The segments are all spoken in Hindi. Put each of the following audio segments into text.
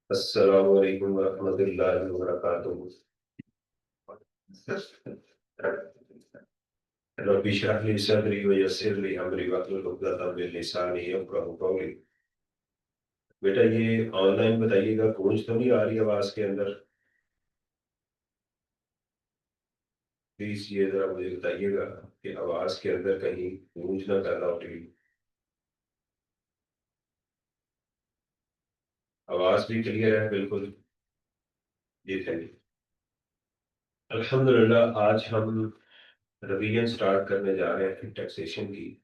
अस्सलामु अलैकुम वरहमतुल्लाहि वबरकातुहू। रब्बी इश्रह ली सदरी व यस्सिर ली अमरी वहलुल उक़दतम मिन लिसानी यफ़क़हू क़ौली। बेटा ये ऑनलाइन बताइएगा, गूंज तो नहीं आ रही आवाज के अंदर? प्लीज ये जरा मुझे बताइएगा कि आवाज के अंदर कहीं गूंज ना कर रहा हो टीवी। आवाज भी क्लियर है बिल्कुल? जी थैंक यू। अल्हम्दुलिल्लाह, आज हम रिवीजन स्टार्ट करने जा रहे हैं टैक्सेशन की,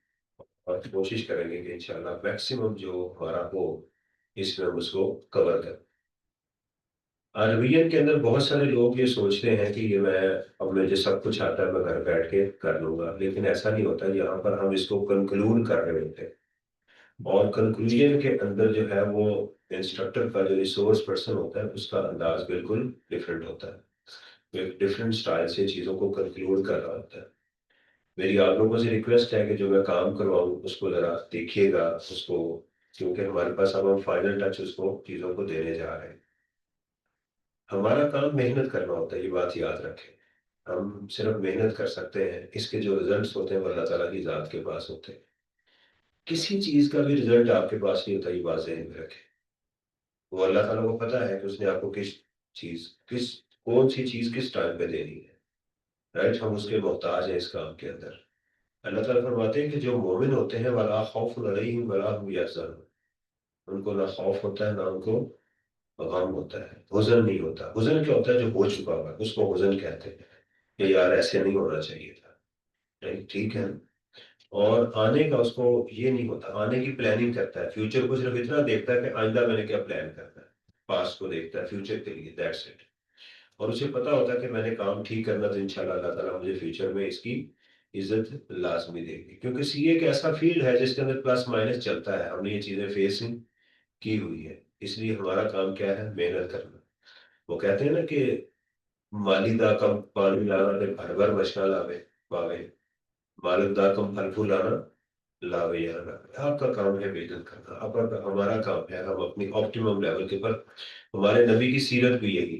और कोशिश करेंगे कि इंशाल्लाह मैक्सिमम जो हमारा हो इसमें हम उसको कवर करें। रिवीजन के अंदर बहुत सारे लोग ये सोचते हैं कि ये मैं अब मुझे सब कुछ आता है, मैं घर बैठ के कर लूंगा, लेकिन ऐसा नहीं होता। यहाँ पर हम इसको कंक्लूड कर रहे होते हैं, और कंक्लूजन के अंदर जो है वो इंस्ट्रक्टर का जो रिसोर्स पर्सन होता है उसका अंदाज बिल्कुल डिफरेंट होता है। एक डिफरेंट स्टाइल से चीज़ों को कंक्लूड कर रहा होता है। मेरी आप लोगों से रिक्वेस्ट है कि जो मैं काम करवाऊँ उसको ज़रा देखिएगा उसको, क्योंकि हमारे पास अब हम फाइनल टच उसको चीज़ों को देने जा रहे हैं। हमारा काम मेहनत करना होता है, ये बात याद रखें। हम सिर्फ मेहनत कर सकते हैं, इसके जो रिजल्ट्स होते हैं वो अल्लाह ताला की ज़ात के पास होते हैं। किसी चीज़ का भी रिजल्ट आपके पास नहीं होता, ये बात ज़हन में रखें। वो अल्लाह ताला को पता है कि उसने आपको चीज़ किस कौन सी चीज़ किस टाइम पे देनी है। राइट, हम उसके मोहताज हैं इस काम के अंदर। अल्लाह ताला फरमाते हैं कि जो मोमिन होते हैं वला खौफुन अलैहिम वला हुम यहज़नून, उनको ना खौफ होता है ना उनको गम होता है, हुज़न नहीं होता। हुज़न क्या होता है? जो हो चुका हुआ है उसको हुज़न कहते हैं कि यार ऐसे नहीं होना चाहिए था। राइट, ठीक है। और आने का उसको ये नहीं होता, आने की प्लानिंग करता है, फ्यूचर को सिर्फ इतना देखता है कि आइंदा मैंने क्या प्लान करना है। पास्ट को देखता है फ्यूचर के लिए, दैट्स इट। और उसे पता होता है कि मैंने काम ठीक करना, तो इंशाल्लाह अल्लाह ताला मुझे फ्यूचर में इसकी इज्जत लाजमी देगी, क्योंकि सीए एक ऐसा फील्ड है जिसके अंदर प्लस माइनस चलता है। हमने ये चीजें फेस की हुई है, इसलिए हमारा काम क्या है? मेहनत करना। वो कहते हैं ना कि माली दा कम पानी लाना ते भर भर मशका लावे पावे, मालिक दा कम फल फूलाना लावे या ना। आपका काम है मेहनत करना, आपका हमारा काम है हम अपनी ऑप्टिमम लेवल के पर। हमारे नबी की सीरत भी यही,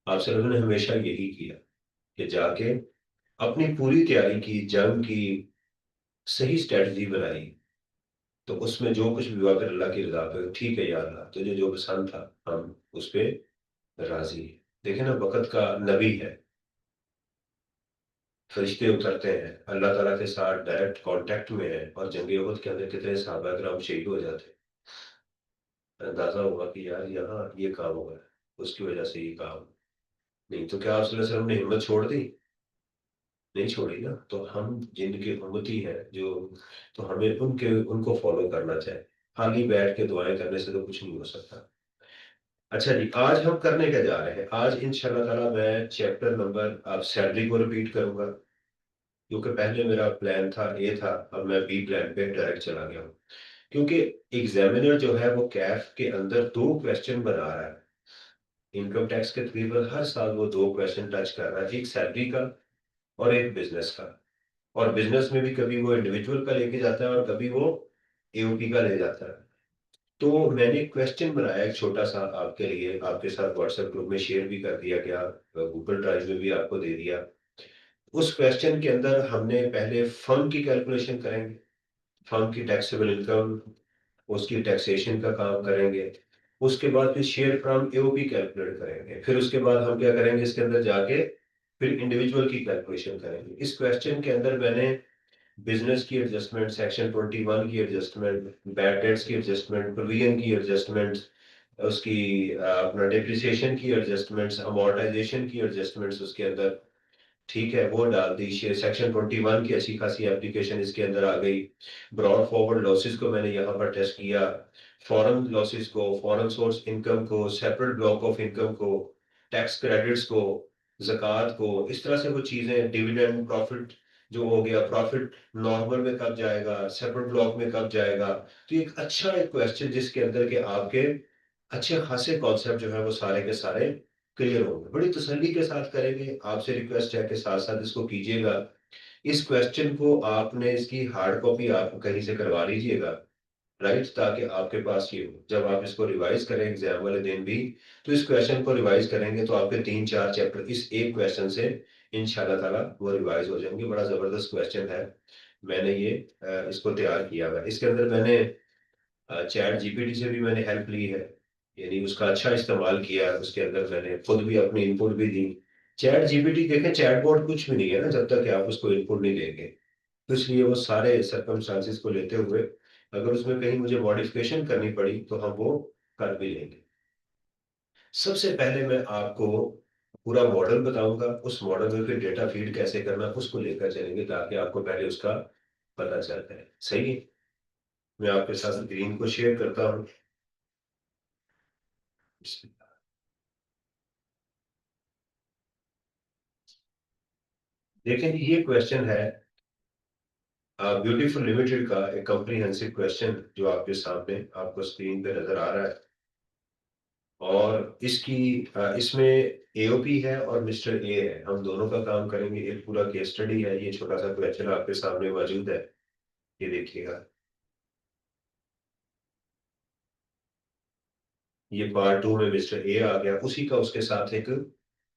आप सल्लल्लाहु अलैहि वसल्लम ने हमेशा यही किया कि जाके अपनी पूरी तैयारी की, जंग की सही स्ट्रेटजी बनाई, तो उसमें जो कुछ भी हुआ फिर अल्लाह की रजा पे, ठीक है या अल्लाह तुझे जो पसंद था हम उस पे राजी हैं। देखे ना, वक़्त का नबी है, फरिश्ते उतरते हैं, अल्लाह ताला के साथ डायरेक्ट कांटेक्ट में है, और जंग उहद के अंदर कितने सहाबा किराम शहीद हो जाते। अंदाजा होगा कि यार यहाँ ये काम हुआ है, उसकी वजह से ये काम। नहीं तो क्या आप सल्लल्लाहु अलैहि वसल्लम ने हिम्मत छोड़ दी? नहीं छोड़ी ना। तो हम जिनके उम्मती है जो, तो हमें उनके उनको फॉलो करना चाहिए। खाली बैठ के दुआएं करने से तो कुछ नहीं हो सकता। अच्छा जी, आज हम करने क्या जा रहे हैं? आज इंशाल्लाह ताला मैं चैप्टर नंबर, आप सैलरी को रिपीट करूंगा, क्योंकि पहले मेरा प्लान था ए था, अब मैं बी प्लान पे डायरेक्ट चला गया हूँ। क्योंकि एग्जामिनर जो है वो कैफ के अंदर दो क्वेश्चन बना रहा है। इनकम टैक्स के तकरीबन हर साल वो दो क्वेश्चन टच कर रहा है, एक सैलरी का और एक बिजनेस का। और बिजनेस में भी कभी वो इंडिविजुअल का लेके जाता है और कभी वो एओपी का ले जाता है। तो मैंने क्वेश्चन बनाया एक छोटा सा आपके लिए, आपके साथ व्हाट्सएप ग्रुप में शेयर भी कर दिया गया, गूगल ड्राइव में भी आपको दे दिया। उस क्वेश्चन के अंदर हमने पहले फर्म की कैलकुलेशन करेंगे, फर्म की टैक्सेबल इनकम, उसकी टैक्सेशन का काम करेंगे। उसके बाद फिर शेयर फ्रॉम एओपी कैलकुलेट करेंगे। फिर उसके बाद हम क्या करेंगे, इसके अंदर जाके फिर इंडिविजुअल की कैलकुलेशन करेंगे। इस क्वेश्चन के अंदर मैंने बिजनेस की एडजस्टमेंट, सेक्शन 21 की एडजस्टमेंट, बैड डेट्स की एडजस्टमेंट, प्रोविजन की एडजस्टमेंट, उसकी अपना डेप्रिसिएशन की एडजस्टमेंट्स, अमोर्टाइजेशन की एडजस्टमेंट्स उसके अंदर, ठीक है, वो डाल दी। सेक्शन 21 की अच्छी खासी एप्लीकेशन इसके अंदर आ गई। ब्रॉड फॉरवर्ड लॉसेस को मैंने यहाँ पर टेस्ट किया, फॉरेन लॉसेस को, फॉरेन सोर्स इनकम को, सेपरेट ब्लॉक ऑफ इनकम को, टैक्स क्रेडिट्स को, ज़कात को, इस तरह से वो चीजें, डिविडेंड प्रॉफिट जो हो गया, प्रॉफिट नॉर्मल में कब जाएगा, सेपरेट ब्लॉक में कब जाएगा। तो एक अच्छा एक क्वेश्चन जिसके अंदर के आपके अच्छे खासे कॉन्सेप्ट जो है वो सारे के सारे क्लियर होंगे। बड़ी तसल्ली के साथ करेंगे। आपसे रिक्वेस्ट है कि साथ साथ इसको कीजिएगा। इस क्वेश्चन को आपने इसकी हार्ड कॉपी आप कहीं से करवा लीजिएगा, राइट, ताकि आपके पास ये हो, जब आप इसको रिवाइज करें एग्जाम वाले दिन भी, तो इस क्वेश्चन को रिवाइज करेंगे तो आपके 3-4 चैप्टर इस एक क्वेश्चन से इंशाल्लाह ताला वो रिवाइज हो जाएंगे। बड़ा जबरदस्त क्वेश्चन है। मैंने ये इसको तैयार किया हुआ है। इसके अंदर मैंने चैट जीपीटी से भी मैंने हेल्प ली है, यानी उसका अच्छा इस्तेमाल किया है। उसके अंदर मैंने खुद भी अपनी इनपुट भी दी। चैट जीपीटी देखें, चैटबॉट कुछ भी नहीं है ना जब तक कि आप उसको इनपुट नहीं देंगे। तो इसलिए वो सारे सर्कमस्टांसिस को लेते हुए अगर उसमें कहीं मुझे मॉडिफिकेशन करनी पड़ी तो हम वो कर भी लेंगे। सबसे पहले मैं आपको पूरा मॉडल बताऊंगा, उस मॉडल में फिर डेटा फीड कैसे करना उसको लेकर चलेंगे ताकि आपको पहले उसका पता चल जाए। सही है। मैं आपके साथ स्क्रीन को शेयर करता हूँ। देखें जी, ये क्वेश्चन है ब्यूटीफुल लिमिटेड का एक कॉम्प्रिहेंसिव क्वेश्चन जो आपके सामने आपको स्क्रीन पे नजर आ रहा है। और इसकी इसमें एओपी है और मिस्टर ए है। हम दोनों का काम करेंगे। एक पूरा केस स्टडी है। ये छोटा सा क्वेश्चन आपके सामने मौजूद है, ये देखिएगा। ये पार्ट 2 में मिस्टर ए आ गया, उसी का उसके साथ एक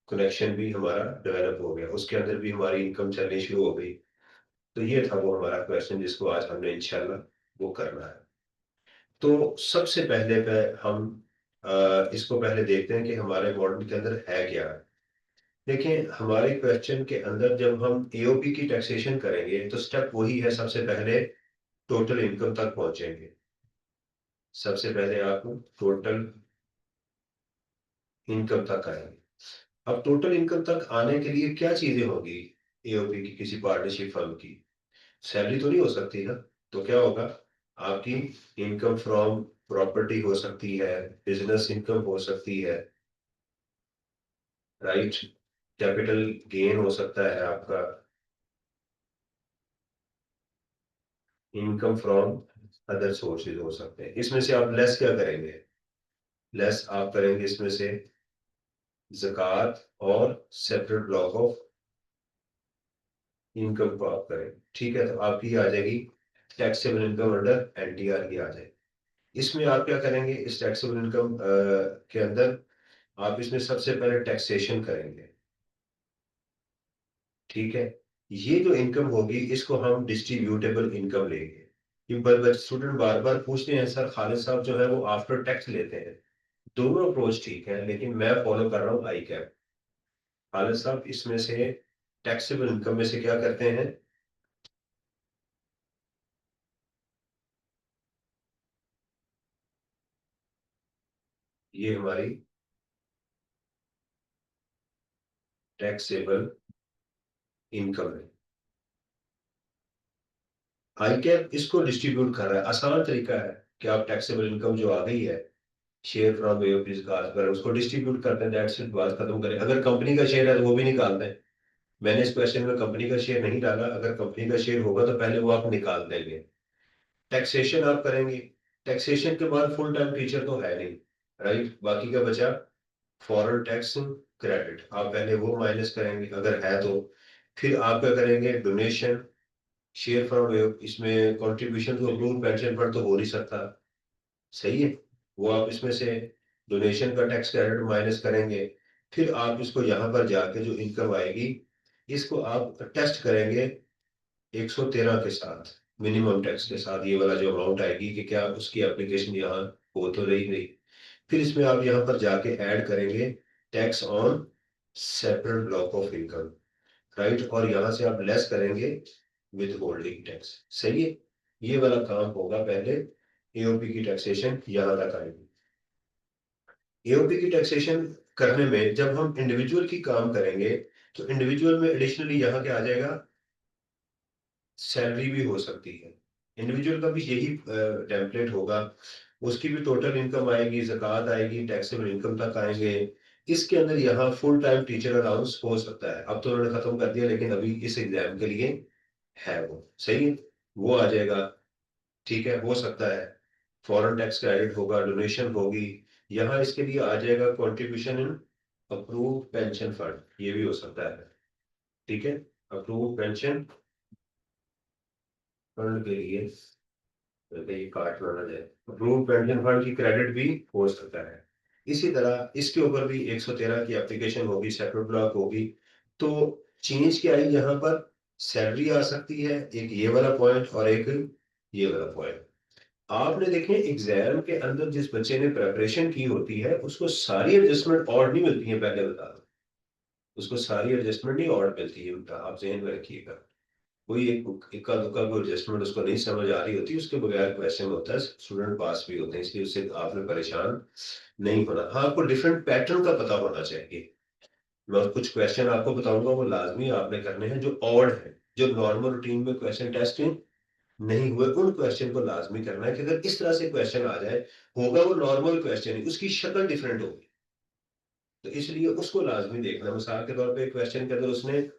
कनेक्शन भी हमारा डेवलप हो गया। उसके अंदर भी हमारी इनकम चलनी शुरू हो गई। तो ये था वो हमारा क्वेश्चन जिसको आज हमने इंशाल्लाह वो करना है। तो सबसे पहले पे हम इसको पहले देखते हैं कि हमारे मॉडल के अंदर है क्या। देखें, हमारे क्वेश्चन के अंदर जब हम एओपी की टैक्सेशन करेंगे तो स्टेप वही है। सबसे पहले टोटल इनकम तक पहुंचेंगे। सबसे पहले आप टोटल इनकम तक आएंगे। अब टोटल इनकम तक आने के लिए क्या चीजें होगी एओपी की, किसी पार्टनरशिप फर्म की? सैलरी तो नहीं हो सकती ना। तो क्या होगा? आपकी इनकम फ्रॉम प्रॉपर्टी हो सकती है, बिजनेस इनकम हो सकती है, राइट, कैपिटल गेन हो सकता है आपका, इनकम फ्रॉम अदर सोर्सेज हो सकते हैं। इसमें से आप लेस क्या करेंगे? लेस आप करेंगे इसमें से ज़कात और सेपरेट ब्लॉक ऑफ इनकम को आप करें। ठीक है, तो आपकी आ जाएगी टैक्सेबल इनकम अंडर एनटीआर की आ जाएगी। इसमें आप क्या करेंगे? इस टैक्सेबल इनकम के अंदर आप इसमें सबसे पहले टैक्सेशन करेंगे। ठीक है। ये जो इनकम होगी इसको हम डिस्ट्रीब्यूटेबल इनकम लेंगे। ये स्टूडेंट बार बार पूछते हैं सर खालिद साहब जो है वो आफ्टर टैक्स लेते हैं। दोनों अप्रोच ठीक है, लेकिन मैं फॉलो कर रहा हूँ आई कैप। खालिद साहब इसमें से टैक्सेबल इनकम में से क्या करते हैं? ये हमारी टैक्सेबल इनकम है। आई कैप इसको डिस्ट्रीब्यूट कर रहा है। आसान तरीका है कि आप टैक्सेबल इनकम जो आ गई है शेयर फ्रॉम एओपीज का पर उसको डिस्ट्रीब्यूट करते हैं। दैट्स इट, बात खत्म करें। अगर कंपनी का शेयर है तो वो भी निकालते हैं। मैंने इस क्वेश्चन में कंपनी का शेयर नहीं डाला। अगर कंपनी का शेयर होगा तो पहले वो आप निकाल देंगे। टैक्सेशन आप करेंगे। टैक्सेशन के बाद फुल टाइम टीचर तो है नहीं, राइट। बाकी का बचा फॉरेन टैक्स क्रेडिट। आप पहले वो माइनस करेंगे अगर है तो। फिर आप क्या करेंगे? डोनेशन, शेयर फ्रॉम, इसमें contribution to approve pension fund तो हो नहीं सकता। सही है। वो आप इसमें से डोनेशन का टैक्स क्रेडिट माइनस करेंगे। फिर आप इसको यहाँ पर जाके जो इनकम आएगी इसको आप टेस्ट करेंगे 113 के साथ, मिनिमम टैक्स के साथ। ये वाला जो अमाउंट आएगी कि क्या उसकी एप्लीकेशन यहाँ हो तो रही नहीं। फिर इसमें आप यहाँ पर जाके ऐड करेंगे tax on separate block of income, right. और यहाँ से आप लेस करेंगे विद होल्डिंग टैक्स। सही है। ये वाला काम होगा पहले। एओपी की टैक्सेशन यहाँ तक आएगी। एओपी की टैक्सेशन करने में जब हम इंडिविजुअल की काम करेंगे तो इंडिविजुअल में एडिशनली यहाँ क्या आ जाएगा? सैलरी भी हो सकती है। इंडिविजुअल का भी यही टेम्पलेट होगा। उसकी भी टोटल इनकम आएगी, ज़कात आएगी, टैक्सेबल इनकम तक आएंगे। इसके अंदर यहाँ फुल टाइम टीचर अलाउंस हो सकता है। अब तो उन्होंने खत्म कर दिया लेकिन अभी इस एग्जाम के लिए है वो। सही है। वो आ जाएगा। ठीक है, हो सकता है। फॉरेन टैक्स क्रेडिट होगा, डोनेशन होगी। यहाँ इसके लिए आ जाएगा contribution in approve pension fund ये भी हो सकता है, ठीक है। अप्रूव पेंशन फंड के लिए ये काट ना जाए, अप्रूव पेंशन फंड की क्रेडिट भी हो सकता है। इसी तरह इसके ऊपर भी 113 की एप्लीकेशन होगी, सेपरेट ब्लॉक होगी। तो चेंज क्या आई यहाँ पर, सैलरी आ सकती है, एक ये वाला पॉइंट और एक ये वाला पॉइंट। आपने देखें एग्जाम के अंदर जिस बच्चे ने प्रिपरेशन की होती है उसको सारी एडजस्टमेंट और नहीं मिलती है, पहले बता दो। उसको सारी एडजस्टमेंट नहीं और मिलती है, उनका आप जहन में रखिएगा। कोई एक इक्का दुक्का कोई एडजस्टमेंट उसको नहीं समझ आ रही होती, उसके बगैर क्वेश्चन होता है, स्टूडेंट पास भी होते हैं, इसलिए उससे आपने परेशान नहीं होना। हाँ, आपको डिफरेंट पैटर्न का पता होना चाहिए। मैं कुछ क्वेश्चन आपको बताऊंगा, वो लाजमी आपने करने हैं जो ऑड है, जो नॉर्मल रूटीन में क्वेश्चन टेस्ट नहीं हुए उन क्वेश्चन को लाजमी करना है कि अगर इस तरह से क्वेश्चन आ जाए, होगा वो नॉर्मल क्वेश्चन ही, उसकी शक्ल डिफरेंट होगी, तो इसलिए उसको लाजमी देखना। मिसाल के तौर पे क्वेश्चन के अंदर उसने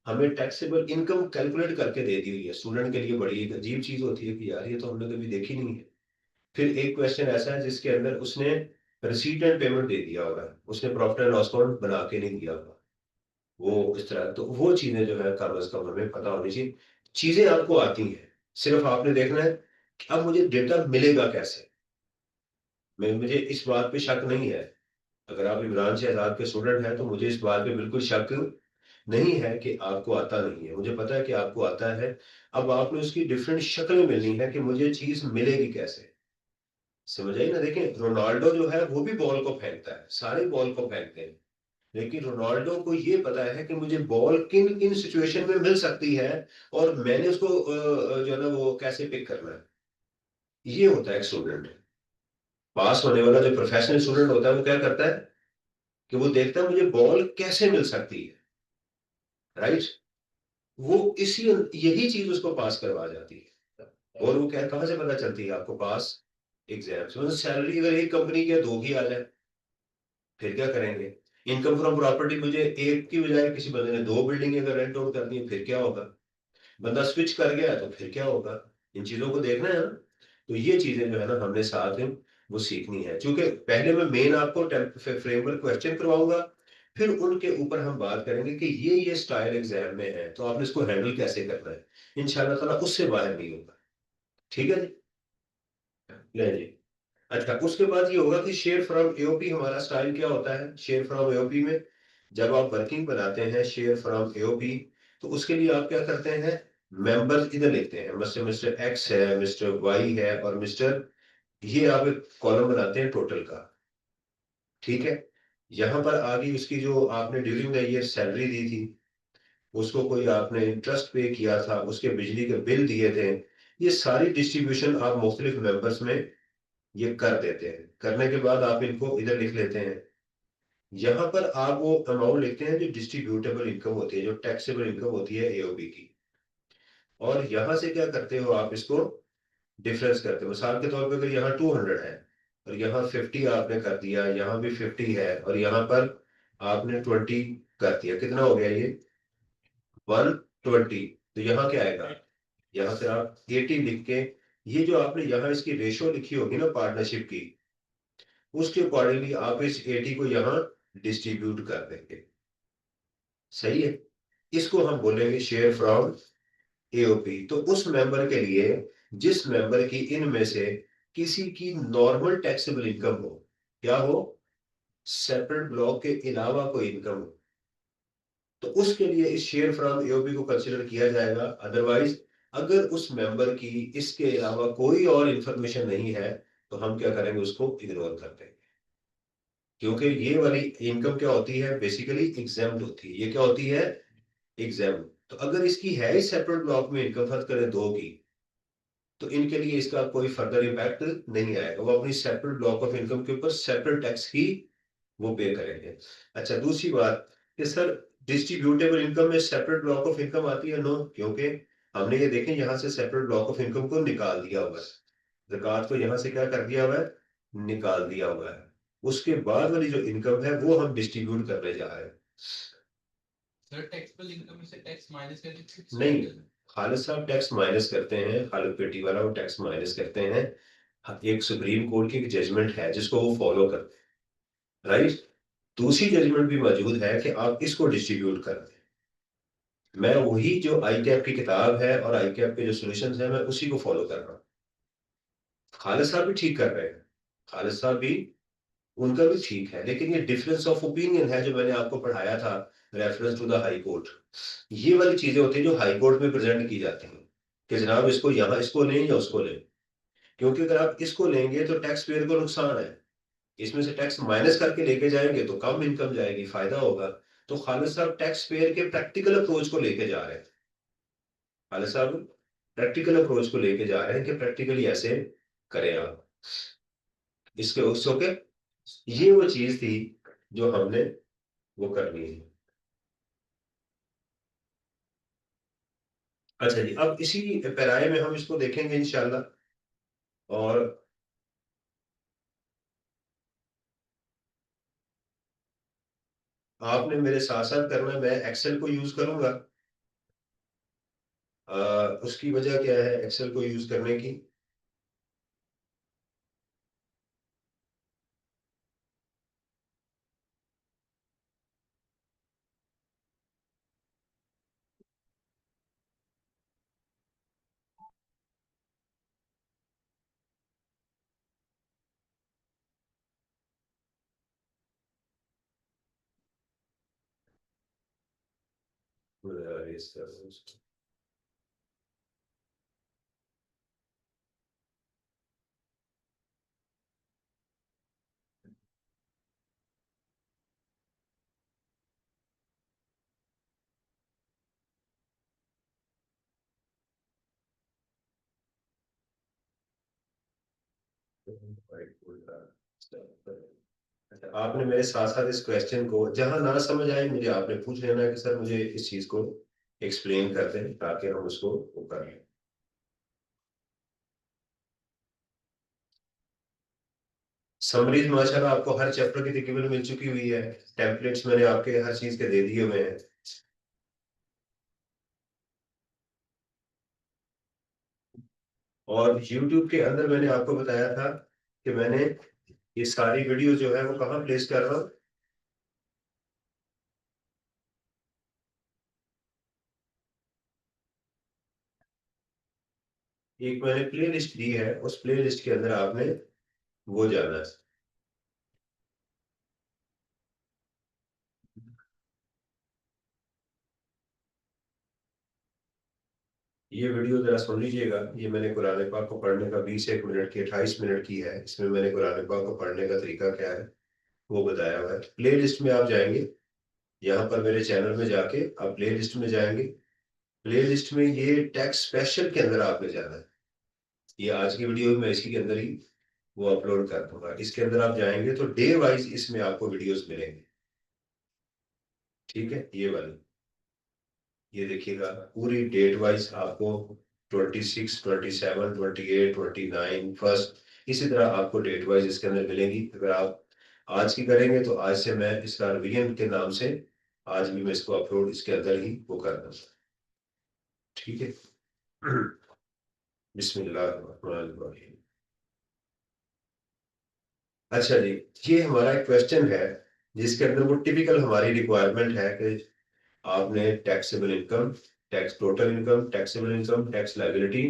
हमें टैक्सेबल इनकम कैलकुलेट करके दे दी हुई है, स्टूडेंट के लिए बड़ी एक अजीब चीज होती है कि यार ये तो हमने कभी देखी नहीं है। फिर एक क्वेश्चन ऐसा है जिसके अंदर उसने रिसीट एंड पेमेंट दे दिया होगा, उसने प्रॉफिट एंड लॉस अकाउंट बना के नहीं दिया होगा। वो इस तरह, तो वो चीजें जो है कम अज कम हमें पता होनी चाहिए। चीजें आपको आती हैं, सिर्फ आपने देखना है कि अब मुझे डेटा मिलेगा कैसे। मैं मुझे इस बात पे शक नहीं है, अगर आप इमरान शहजाद के स्टूडेंट हैं तो मुझे इस बात पे बिल्कुल शक नहीं है कि आपको आता नहीं है, मुझे पता है कि आपको आता है। अब आपने उसकी डिफरेंट शक्ल मिलनी है कि मुझे चीज मिलेगी कैसे। समझ आई ना? देखें रोनाल्डो जो है वो भी बॉल को फेंकता है, सारे बॉल को फेंकते हैं, लेकिन रोनाल्डो को ये पता है कि मुझे बॉल किन किन सिचुएशन में मिल सकती है और मैंने उसको जो है ना वो कैसे पिक करना है। ये होता है एक स्टूडेंट, पास होने वाला जो प्रोफेशनल स्टूडेंट होता है वो क्या करता है कि वो देखता है मुझे बॉल कैसे मिल सकती है, राइट। वो इसी यही चीज उसको पास करवा जाती है। और वो क्या कहाँ से पता चलती है आपको, पास एग्जाम से। मतलब सैलरी अगर एक कंपनी के दो की आ जाए फिर क्या करेंगे। इनकम फ्रॉम प्रॉपर्टी मुझे एक की बजाय किसी बंदे ने दो बिल्डिंग अगर रेंट आउट करनी है फिर क्या होगा। बंदा स्विच कर गया तो फिर क्या होगा। इन चीजों को देखना है ना। तो ये चीजें जो है ना हमने साथ में वो सीखनी है, क्योंकि पहले मैं मेन आपको फ्रेमवर्क क्वेश्चन करवाऊंगा, फिर उनके ऊपर हम बात करेंगे कि ये स्टाइल एग्जाम में है तो आपने इसको हैंडल कैसे करना है। इंशाल्लाह ताला उससे बाहर नहीं होगा। ठीक है जी। ले जी। अच्छा, उसके बाद ये होगा कि शेयर फ्रॉम एओपी हमारा स्टाइल क्या होता है। शेयर फ्रॉम एओपी में जब आप वर्किंग बनाते हैं शेयर फ्रॉम एओपी, तो उसके लिए आप क्या करते हैं, मेंबर्स इधर लिखते हैं, मिस्टर मिस्टर एक्स है, मिस्टर वाई है और मिस्टर, ये आप एक कॉलम बनाते हैं टोटल का। ठीक है। यहाँ पर आगे उसकी जो आपने ड्यूरिंग द ईयर सैलरी दी थी, उसको कोई आपने इंटरेस्ट पे किया था, उसके बिजली के बिल दिए थे, ये सारी डिस्ट्रीब्यूशन आप मुख्तलिफ मेंबर्स में ये कर देते हैं। करने के बाद आप इनको इधर लिख लेते हैं। यहाँ पर आप वो अमाउंट लिखते हैं जो डिस्ट्रीब्यूटेबल इनकम होती है, जो टैक्सेबल इनकम होती है एओबी की। और यहाँ से क्या करते हो आप इसको डिफरेंस करते हो। मिसाल के तौर पे अगर यहाँ 200 है और यहाँ 50 आपने कर दिया, यहाँ भी 50 है और यहाँ पर आपने 20 कर दिया, कितना हो गया ये 120। तो यहाँ क्या आएगा, यहाँ से आप 80 लिख के, ये जो आपने यहाँ इसकी रेशो लिखी होगी ना पार्टनरशिप की, उसके अकॉर्डिंगली आप इस 80 को यहाँ डिस्ट्रीब्यूट कर देंगे। सही है। इसको हम बोलेंगे शेयर फ्रॉम एओपी। तो उस मेंबर के लिए जिस मेंबर की इनमें से किसी की नॉर्मल टैक्सेबल इनकम हो, क्या हो, सेपरेट ब्लॉक के अलावा कोई इनकम हो, तो उसके लिए इस शेयर फ्रॉम एओपी को कंसिडर किया जाएगा। अदरवाइज अगर उस मेंबर की इसके अलावा कोई और इंफॉर्मेशन नहीं है तो हम क्या करेंगे, उसको इग्नोर कर देंगे। क्योंकि ये वाली इनकम क्या होती है, बेसिकली एग्जाम्ड होती है। ये क्या होती है, एग्जाम। तो अगर इसकी है इस सेपरेट ब्लॉक में इनकम फर्ज करें दो की, तो इनके लिए इसका कोई फर्दर इम्पैक्ट नहीं आएगा, वो अपनी सेपरेट ब्लॉक ऑफ इनकम के ऊपर सेपरेट टैक्स ही वो पे करेंगे। अच्छा, दूसरी बात कि सर डिस्ट्रीब्यूटेबल इनकम में सेपरेट ब्लॉक ऑफ इनकम आती है, नो, क्योंकि हमने ये देखें यहाँ से सेपरेट ब्लॉक ऑफ इनकम को निकाल दिया हुआ है, ज़कात को यहाँ से क्या कर दिया हुआ है, निकाल दिया हुआ है। उसके बाद वाली जो इनकम है वो हम डिस्ट्रीब्यूट करने जा रहे हैं। सर टैक्सेबल इनकम में से टैक्स माइनस करके नहीं, खालिद साहब टैक्स माइनस करते हैं, खालिद पेटी वाला वो टैक्स माइनस करते हैं। एक सुप्रीम कोर्ट की एक जजमेंट है जिसको वो फॉलो करते हैं, राइट। दूसरी जजमेंट भी मौजूद है कि आप इसको डिस्ट्रीब्यूट कर दें। मैं वही जो आई कैप की किताब है और आई कैप के जो सोल्यूशन है मैं उसी को फॉलो कर रहा हूँ। खालिद साहब भी ठीक कर रहे हैं, खालिद साहब भी, उनका भी ठीक है, लेकिन ये डिफरेंस ऑफ ओपिनियन है जो मैंने आपको पढ़ाया था, reference to the high court. ये वाली चीजें होती हैं जो हाई कोर्ट में प्रेजेंट की जाती हैं कि जनाब इसको यहाँ इसको लें या उसको लें। क्योंकि अगर आप इसको लेंगे तो टैक्स पेयर को नुकसान है, इसमें से टैक्स माइनस करके लेके जाएंगे तो कम इनकम जाएगी, फायदा होगा। तो खालिद साहब टैक्स पेयर के प्रैक्टिकल अप्रोच को लेके जा रहे हैं, खालिद साहब प्रैक्टिकल अप्रोच को लेके जा रहे हैं कि प्रैक्टिकली ऐसे करें आप, इसके उसको के, ये वो चीज थी जो हमने वो करनी है। अच्छा जी, अब इसी पैराए में हम इसको देखेंगे इंशाल्लाह। और आपने मेरे साथ साथ करना, मैं एक्सेल को यूज करूंगा। उसकी वजह क्या है एक्सेल को यूज करने की? अच्छा, आपने मेरे साथ साथ इस क्वेश्चन को जहां ना समझ आए मुझे आपने पूछ लेना कि सर मुझे इस चीज को एक्सप्लेन कर दें ताकि हम उसको वो कर लें। समरीज माशाल्लाह आपको हर चैप्टर की तकरीबन मिल चुकी हुई है, टेम्पलेट्स मैंने आपके हर चीज के दे दिए हुए हैं। और YouTube के अंदर मैंने आपको बताया था कि मैंने ये सारी वीडियो जो है वो कहाँ प्लेस कर रहा हूँ। एक मैंने प्ले लिस्ट दी है, उस प्ले लिस्ट के अंदर आपने वो जाना है। ये वीडियो जरा सुन लीजिएगा, ये मैंने कुरान पाक को पढ़ने का 21 मिनट की 28 मिनट की है, इसमें मैंने कुरान पाक को पढ़ने का तरीका क्या है वो बताया हुआ है। प्ले लिस्ट में आप जाएंगे, यहाँ पर मेरे चैनल में जाके आप प्ले लिस्ट में जाएंगे। प्ले लिस्ट में ये टैक्स स्पेशल के अंदर आपने जाना है। ये आज की वीडियो में मैं इसी के अंदर ही वो अपलोड कर दूंगा। इसके अंदर आप जाएंगे तो डे वाइज इसमें आपको वीडियोस मिलेंगे। ठीक है, ये वाली, ये देखिएगा पूरी डेट वाइज आपको 26, 27, 28, 29 फर्स्ट, इसी तरह आपको डेट वाइज इसके अंदर मिलेगी। अगर आप आज की करेंगे तो आज से मैं इसका रिवीजन के नाम से आज भी मैं इसको अपलोड इसके अंदर ही वो कर दूंगा। ठीक है। बिस्मिल्लाह। अच्छा जी, ये हमारा एक क्वेश्चन है जिसके अंदर वो टिपिकल हमारी रिक्वायरमेंट है कि आपने taxable income, tax total income, taxable income, tax liability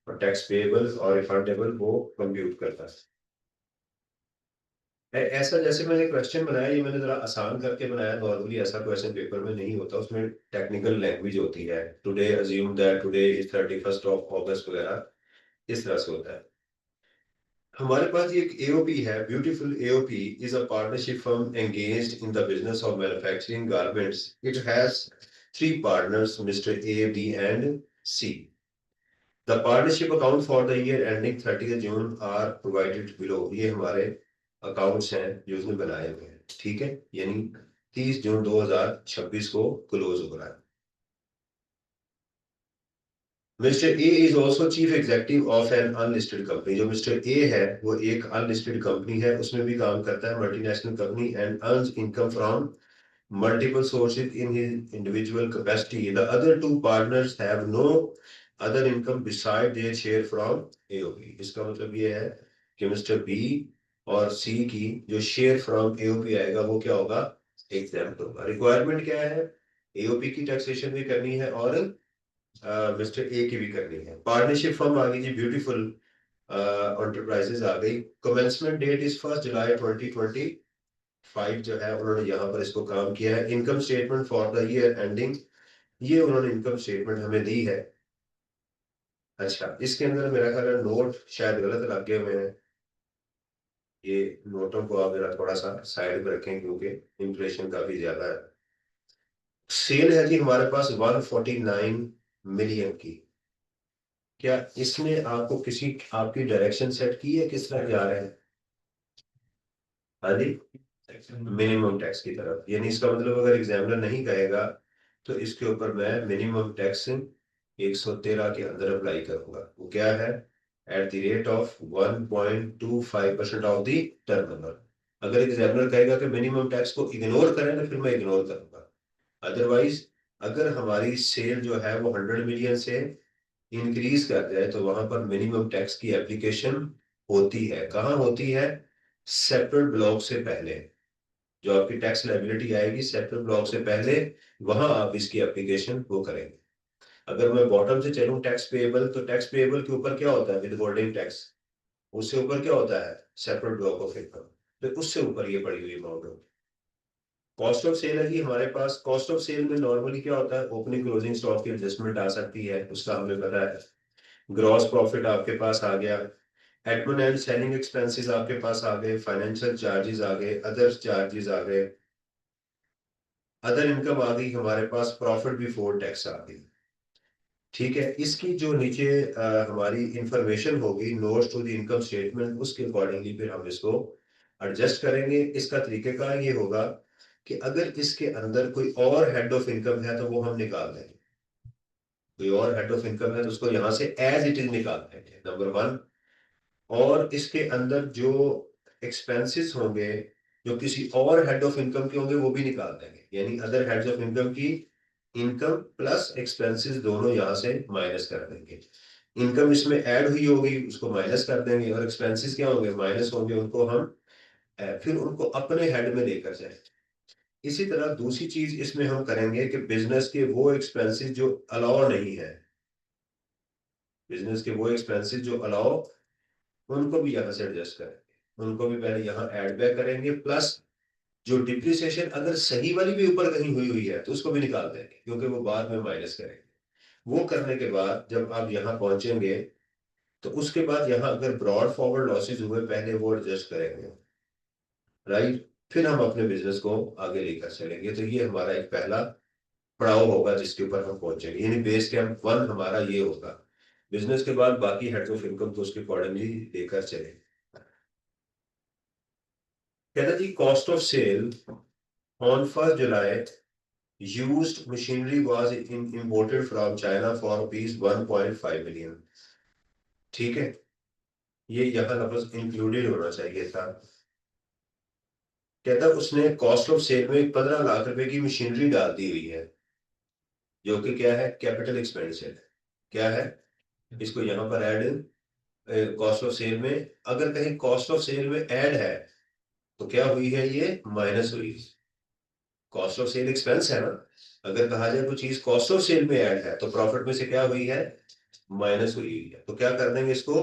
और टैक्स पेएबल और रिफंडेबल वो कंप्यूट करता है। ऐसा जैसे मैंने क्वेश्चन बनाया ये मैंने जरा आसान करके बनाया, नॉर्मली ऐसा क्वेश्चन पेपर में नहीं होता, उसमें टेक्निकल लैंग्वेज होती है, today assume that today is 31 of अगस्त वगैरह, इस तरह से होता है। हमारे पास ये एक एओपी है, beautiful AOP is a partnership firm engaged in the business of manufacturing garments. It has three partners mister A B and C. The partnership account for the year ending 30 June are provided below. ये हमारे अकाउंट्स हैं जो उसने बनाए हुए हैं, ठीक है, यानी 30 जून 2026 को क्लोज हो रहा है। Mister A is also chief executive of an unlisted company. जो मिस्टर ए है वो एक अनलिस्टेड कंपनी है, उसमें भी काम करता है, multinational company, and earns income from multiple sources in his individual capacity. The other two partners have no other income beside their share from AOP. इसका मतलब ये है कि मिस्टर बी और सी की जो शेयर फ्रॉम एओपी आएगा वो क्या होगा, एग्जाम्प्ट होगा। रिक्वायरमेंट क्या है, एओपी की टैक्सेशन भी करनी है और मिस्टर ए की भी करनी है। पार्टनरशिप फर्म आ गई जी, ब्यूटीफुल एंटरप्राइजेज आ गई। कमेंसमेंट डेट इज 1 जुलाई 2025 जो है उन्होंने यहाँ पर इसको काम किया है। Income statement for the year ending, ये उन्होंने इनकम स्टेटमेंट हमें दी है। अच्छा, इसके अंदर मेरा ख्याल है नोट शायद गलत लगे हुए हैं, ये नोटों को आप जरा थोड़ा सा साइड में रखें क्योंकि इन्फ्लेशन काफी ज्यादा है। सेल है जी हमारे पास 149 मिलियन की। क्या इसमें आपको किसी आपकी डायरेक्शन सेट की है किस तरह जा रहे हैं? हाँ जी, मिनिमम टैक्स की तरफ, यानी इसका मतलब अगर एग्जामिनर नहीं कहेगा तो इसके ऊपर मैं मिनिमम टैक्स 113 के अंदर अप्लाई करूंगा। वो क्या है, eight the rate of 1.25% of the turnover. अगर एग्जामिनर कहेगा कि मिनिमम टैक्स को इग्नोर करें तो फिर मैं इग्नोर करूंगा। अदरवाइज अगर हमारी सेल जो है वो 100 मिलियन से इंक्रीज कर जाए तो वहां पर मिनिमम टैक्स की एप्लीकेशन होती है। कहाँ होती है, सेपरेट ब्लॉक से पहले। जो आपकी टैक्स लायबिलिटी आएगी सेपरेट ब्लॉक से पहले, वहां आप इसकी एप्लीकेशन वो करेंगे। अगर मैं बॉटम से चलूं टैक्स पेएबल, तो टैक्स पेएबल के ऊपर क्या होता है, विद होल्डिंग टैक्स। उससे ऊपर क्या होता है, सेपरेट ब्लॉक ऑफ इनकम। तो उससे ऊपर ये पड़ी हुई अमाउंट होगी। कॉस्ट ऑफ सेल है जी हमारे पास। कॉस्ट ऑफ सेल में नॉर्मली क्या होता है, ओपनिंग क्लोजिंग स्टॉक की एडजस्टमेंट आ सकती है, उसका हमें पता है। ग्रॉस प्रॉफिट आपके पास आ गया, एडमिन एंड सेलिंग एक्सपेंसेस आपके पास आ गए, फाइनेंशियल चार्जेस आ गए, अदर चार्जेस आ गए, अदर इनकम आ गई हमारे पास, प्रॉफिट बिफोर टैक्स आ गई। ठीक है, इसकी जो नीचे हमारी इंफॉर्मेशन होगी notes to the income statement, उसके अकॉर्डिंगली फिर हम इसको एडजस्ट करेंगे। इसका तरीकेकार ये होगा कि अगर इसके अंदर कोई और हेड ऑफ इनकम है तो वो हम निकाल देंगे। कोई और हेड ऑफ इनकम है तो उसको यहां से एज इट इज निकाल देंगे, नंबर वन। और इसके अंदर जो एक्सपेंसेस होंगे जो किसी और हेड ऑफ इनकम के होंगे वो भी निकाल देंगे, यानी अदर हेड्स ऑफ इनकम की इनकम प्लस एक्सपेंसेस दोनों यहां से माइनस कर देंगे। इनकम इसमें ऐड हुई होगी उसको माइनस कर देंगे, और एक्सपेंसेस क्या होंगे, माइनस होंगे, उनको हम फिर उनको अपने हेड में लेकर जाएंगे। इसी तरह दूसरी चीज इसमें हम करेंगे कि बिजनेस के वो एक्सपेंसेस जो अलाउ नहीं है, बिजनेस के वो एक्सपेंसेस जो अलाउ, उनको भी यहाँ से एडजस्ट करेंगे, उनको भी पहले यहाँ ऐड बैक करेंगे। प्लस जो डिप्रिसिएशन अगर सही वाली भी ऊपर कहीं हुई हुई है तो उसको भी निकाल देंगे, क्योंकि वो बाद में माइनस करेंगे। वो करने के बाद जब आप यहाँ पहुंचेंगे तो उसके बाद यहाँ अगर ब्रॉड फॉरवर्ड लॉसेज हुए पहले वो एडजस्ट करेंगे, राइट। फिर हम अपने बिजनेस को आगे लेकर चलेंगे। तो ये हमारा एक पहला पड़ाव होगा जिसके ऊपर हम पहुंचेंगे, यानी बेस कैंप वन हमारा ये होगा। बिजनेस के बाद बाकी हेड्स ऑफ इनकम तो उसके अकॉर्डिंगली लेकर चले। कहता जी cost of sale on 1 July used machinery was imported from China for rupees 1.5 million। ठीक है, ये यहाँ लफ्ज इंक्लूडेड होना चाहिए था। कहता उसने कॉस्ट ऑफ सेल में 15 लाख रुपए की मशीनरी डाल दी हुई है, जो कि क्या है, कैपिटल एक्सपेंडिचर है। क्या है, इसको यहाँ पर ऐड कॉस्ट ऑफ सेल में, अगर कहीं कॉस्ट ऑफ सेल में ऐड है तो क्या हुई है, ये माइनस हुई। कॉस्ट ऑफ सेल एक्सपेंस है ना, अगर कहा जाए कोई चीज कॉस्ट ऑफ सेल में ऐड है तो प्रॉफिट में से क्या हुई है, माइनस हुई है। तो क्या कर देंगे, इसको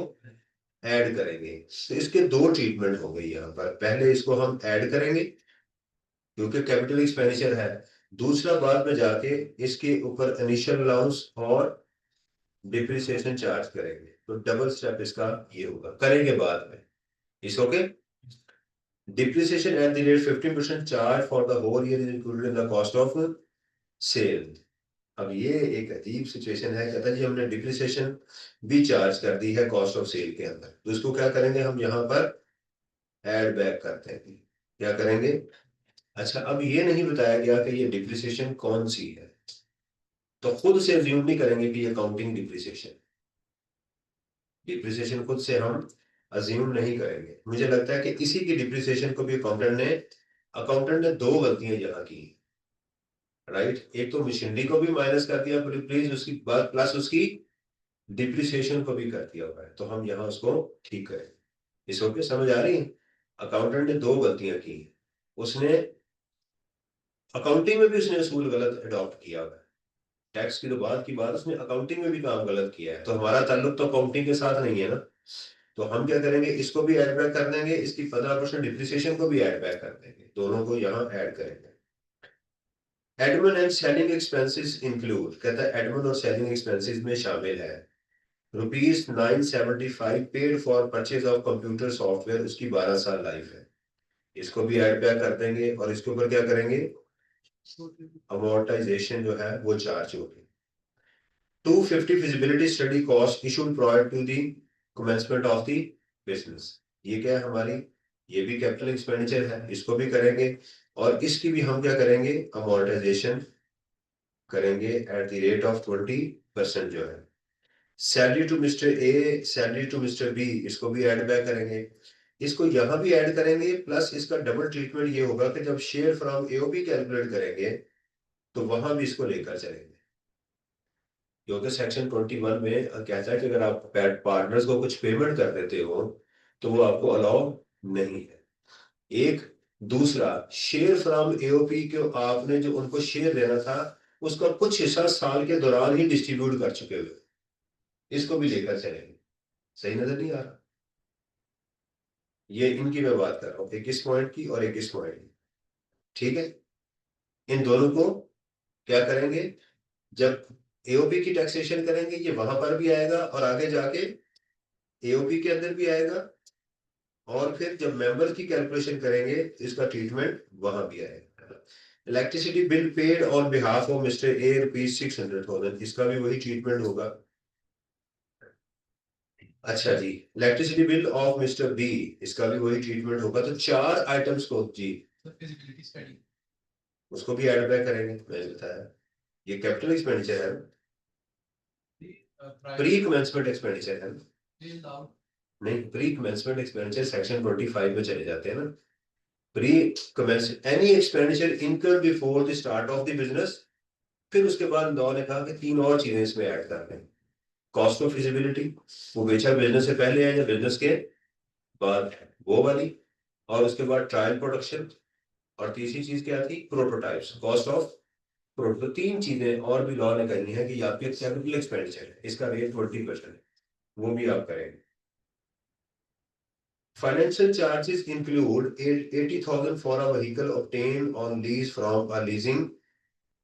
ऐड करेंगे। तो इसके दो ट्रीटमेंट हो गई यहाँ पर, पहले इसको हम ऐड करेंगे क्योंकि कैपिटल एक्सपेंडिचर है, दूसरा बाद में जाके इसके ऊपर इनिशियल अलाउंस और डिप्रिसिएशन चार्ज करेंगे। तो डबल स्टेप इसका ये होगा, करेंगे बाद में इस okay. Depreciation at the rate 15% charge for the whole year is included in the cost of sale. अब ये एक अजीब सिचुएशन है, कहता है जी हमने डिप्रिसिएशन भी चार्ज कर दी है कॉस्ट ऑफ सेल के अंदर, तो इसको क्या करेंगे हम यहाँ पर ऐड बैक करते हैं। क्या करेंगे, अच्छा अब ये नहीं बताया गया कि ये डिप्रिसिएशन कौन सी है, तो खुद से अज्यूम नहीं करेंगे कि ये काउंटिंग डिप्रिसिएशन। डिप्रिसिएशन खुद से हम अज्यूम नहीं करेंगे। मुझे लगता है कि इसी की डिप्रिसिएशन को भी अकाउंटेंट ने दो गलतियां यहाँ की, राइट। एक तो मशीनरी को भी माइनस कर दिया प्लीज, उसकी बाद प्लस उसकी डिप्रिसिएशन को भी कर दिया हुआ है, तो हम यहाँ उसको ठीक करें। इस ओके, समझ आ रही है। अकाउंटेंट ने दो गलतियां की। उसने अकाउंटिंग में भी उसने असूल गलत अडॉप्ट किया हुआ है। टैक्स की तो बात की बात, उसने अकाउंटिंग में भी काम गलत किया है। तो हमारा ताल्लुक तो अकाउंटिंग के साथ नहीं है ना। तो हम क्या करेंगे, इसको भी ऐड बैक कर देंगे, इसकी 15% डिप्रिसिएशन को भी ऐड बैक कर देंगे, दोनों को यहाँ ऐड करेंगे। Admin and selling expenses include, कहता है एडमिन और सेलिंग एक्सपेंसेस में शामिल है ₹975 paid for purchase of computer software, उसकी 12 साल लाइफ है। इसको भी ऐड बैक कर देंगे और इसके ऊपर क्या करेंगे, अमोर्टाइजेशन जो है वो चार्ज होगी। 250 feasibility study cost issued prior to the commencement of the business. ये क्या है हमारी, ये भी कैपिटल एक्सपेंडिचर है, इसको भी करेंगे। और इसकी भी हम क्या करेंगे, अमोर्टाइजेशन करेंगे एट द रेट ऑफ 20% जो है। Salary to mister A, salary to mister B, इसको भी ऐड बैक करेंगे। इसको यहां भी ऐड करेंगे, प्लस इसका डबल ट्रीटमेंट ये होगा कि जब शेयर फ्रॉम एओबी कैलकुलेट करेंगे तो वहां भी इसको लेकर चलेंगे। क्योंकि सेक्शन 21 में कहता है कि अगर आप पार्टनर्स को कुछ पेमेंट कर देते हो तो वो आपको अलाउ नहीं है। एक दूसरा, शेयर फ्रॉम एओपी को आपने जो उनको शेयर देना था उसका कुछ हिस्सा साल के दौरान ही डिस्ट्रीब्यूट कर चुके हुए, इसको भी लेकर चलेंगे। सही नजर नहीं आ रहा? ये इनकी मैं बात कर रहा हूँ, 21 पॉइंट की और 21 पॉइंट की। ठीक है, इन दोनों को क्या करेंगे, जब एओपी की टैक्सेशन करेंगे ये वहां पर भी आएगा और आगे जाके एओपी के अंदर भी आएगा, और फिर जब मेंबर की कैलकुलेशन करेंगे इसका ट्रीटमेंट वहां भी आएगा। Electricity bill paid on behalf of mister A ₹600,000, इसका भी वही ट्रीटमेंट होगा। अच्छा जी, electricity bill of mister B, इसका भी वही ट्रीटमेंट होगा। तो चार आइटम्स को जी उसको भी ऐड बैक करेंगे, मैंने बताया ये कैपिटल एक्सपेंडिचर है, प्री कमेंसमेंट एक्सपेंडिचर है। नहीं, प्री कमेंसमेंट एक्सपेंडिचर सेक्शन 25 में चले जाते हैं ना। Pre commence any expenditure incurred before the start of the business. फिर उसके बाद लॉ ने कहा कि तीन और चीजें इसमें ऐड करते हैं। कॉस्ट ऑफ फिजिबिलिटी, वो बेचा बिजनेस से पहले है या बिजनेस के बाद है, वो वाली। और उसके बाद ट्रायल प्रोडक्शन, और तीसरी चीज क्या थी, प्रोटोटाइप्स, कॉस्ट ऑफ प्रोटो। तो तीन चीजें और भी लॉ ने कही है कि आपके कैपिटल एक्सपेंडिचर है, इसका रेट 20% है, वो भी आप करेंगे। Financial charges include 80,000 for a vehicle obtain on lease from a leasing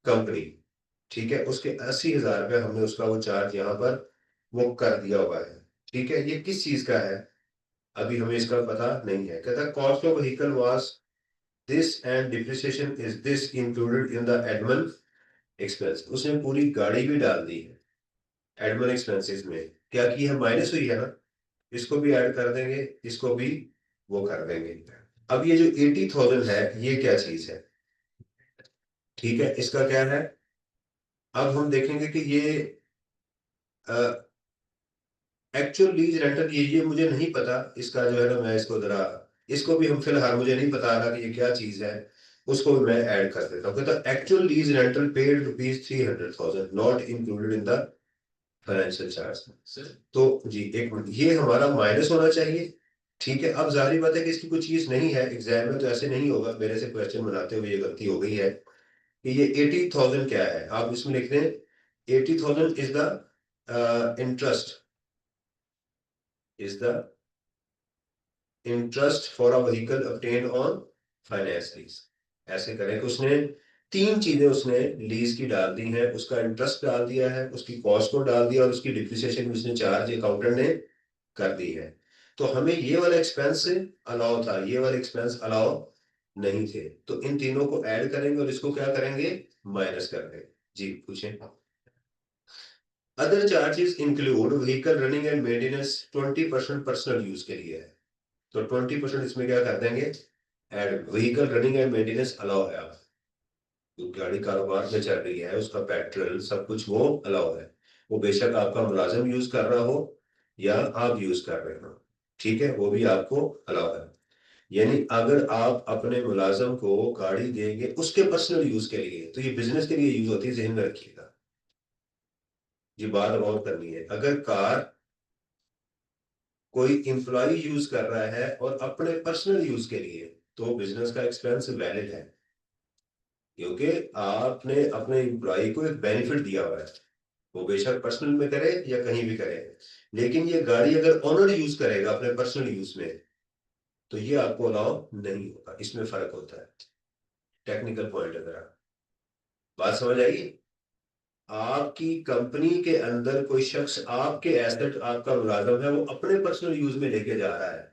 company. ठीक है, उसके 80,000 रुपये हमने उसका वो चार्ज यहाँ पर वो कर दिया हुआ है। ठीक है, ये किस चीज का है अभी हमें इसका पता नहीं है। कहता cost of vehicle was this and depreciation is this included in the Edmund expense. उसने पूरी गाड़ी भी डाल दी है एडमन एक्सपेंसेस में, क्या की है, माइनस हुई है ना। इसको भी ऐड कर देंगे, इसको भी वो कर देंगे। अब ये जो 80,000 है ये क्या चीज है, ठीक है, इसका क्या है। अब हम देखेंगे कि ये एक्चुअल लीज रेंटल, ये मुझे नहीं पता इसका जो है ना, मैं इसको जरा, इसको भी हम फिलहाल मुझे नहीं पता रहा कि ये क्या चीज है, उसको भी मैं ऐड कर देता हूँ। तो actual lease rental paid ₹300,000 not included in the financial charge. तो जी एक मिनट, ये हमारा माइनस होना चाहिए। ठीक है, अब जाहिर बात है कि इसकी कोई चीज नहीं है, एग्जाम में तो ऐसे नहीं होगा, मेरे से क्वेश्चन बनाते हुए ये गलती हो गई है कि ये 80,000 क्या है, आप इसमें लिख दें 80,000 is the interest, is the interest for a vehicle obtained on finance lease. ऐसे करें कि उसने तीन चीजें उसने लीज की डाल दी हैं, उसका इंटरेस्ट डाल दिया है, उसकी कॉस्ट को डाल दिया, और उसकी डिप्रिसिएशन भी उसने चार्ज अकाउंटेंट ने कर दी है। तो हमें ये वाला एक्सपेंस अलाउ था, ये वाले एक्सपेंस अलाउ नहीं थे। तो इन तीनों को ऐड करेंगे और इसको क्या करेंगे, माइनस कर देंगे। जी पूछें। Other charges include vehicle running and maintenance, 20% personal use के लिए है। तो 20% इसमें क्या कर देंगे, add. Vehicle running and maintenance allow है, आप जो गाड़ी कारोबार में चल रही है उसका पेट्रोल सब कुछ वो अलाउ है। वो बेशक आपका मुलाजिम यूज कर रहा हो या आप यूज कर रहे हो, ठीक है, वो भी आपको अलाउ है। यानी अगर आप अपने मुलाजिम को गाड़ी देंगे उसके पर्सनल यूज के लिए, तो ये बिजनेस के लिए यूज होती है, जहन में रखिएगा। ये बात गौर करनी है। अगर कार कोई एम्प्लॉय यूज कर रहा है और अपने पर्सनल यूज के लिए, तो बिजनेस का एक्सपेंस वैलिड है, क्योंकि आपने अपने एम्प्लॉय को एक बेनिफिट दिया हुआ है, वो बेशक पर्सनल में करे या कहीं भी करे। लेकिन ये गाड़ी अगर ओनर यूज करेगा अपने पर्सनल यूज में, तो ये आपको अलाउ नहीं होगा। इसमें फर्क होता है, टेक्निकल पॉइंट अगर बात समझ आएगी। आपकी कंपनी के अंदर कोई शख्स आपके एसेट, आपका मुलाजम है, वो अपने पर्सनल यूज में लेके जा रहा है,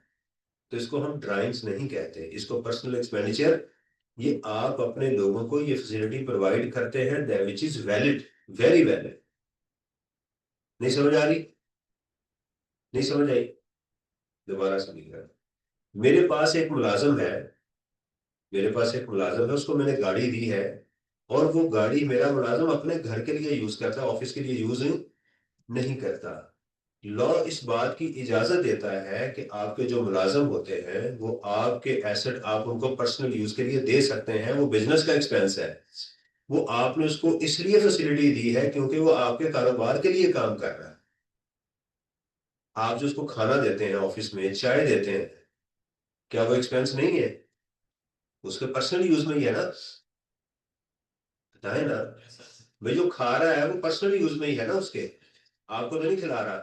तो इसको हम ड्राइंग्स नहीं कहते, इसको पर्सनल एक्सपेंडिचर। ये आप अपने लोगों को ये फैसिलिटी प्रोवाइड करते हैं which is valid, very valid. नहीं समझ आ रही? नहीं समझ आई? दोबारा सुनिएगा। मेरे पास एक मुलाजम है, मेरे पास एक मुलाजम है, उसको मैंने गाड़ी दी है, और वो गाड़ी मेरा मुलाजम अपने घर के लिए यूज करता है, ऑफिस के लिए यूज नहीं करता। लॉ इस बात की इजाजत देता है कि आपके जो मुलाजम होते हैं वो आपके एसेट, आप उनको पर्सनल यूज के लिए दे सकते हैं, वो बिजनेस का एक्सपेंस है। वो आपने उसको इसलिए फैसिलिटी दी है क्योंकि वो आपके कारोबार के लिए काम कर रहा है। आप जो उसको खाना देते हैं, ऑफिस में चाय देते हैं, क्या वो एक्सपेंस नहीं है? उसके पर्सनल यूज में ही है ना, बताए ना। भाई जो खा रहा है वो पर्सनल यूज में ही है ना उसके, आपको तो नहीं खिला रहा।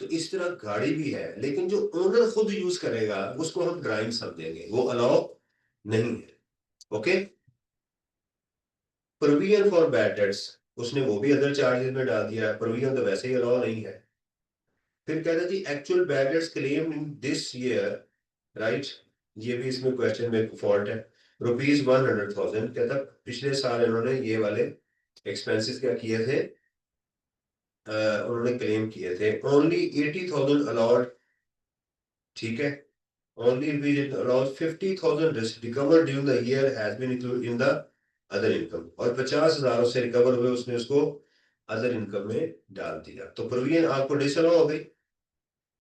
तो इस तरह गाड़ी भी है, लेकिन जो ओनर खुद यूज करेगा उसको हम ड्राइंग समझेंगे, वो अलाउ नहीं है। Okay. Provision for bad dates, उसने वो भी अदर चार्जेस में डाल दिया है, प्रोविजन तो वैसे ही अलाउ नहीं है। फिर कहता है जी actual bad debts claim in this year, right, ये भी इसमें क्वेश्चन में फॉल्ट है। ₹100,000 कहता पिछले साल इन्होंने ये वाले एक्सपेंसेस क्या किए थे, उन्होंने क्लेम किए थे। ओनली 80,000 अलाउड, ठीक है। Only we around 50,000 recovered during the year has been included in the other income, और 50,000 से रिकवर हुए उसने उसको अदर इनकम में डाल दिया, तो प्रोविजन आपको डिसअलाउ हो गई।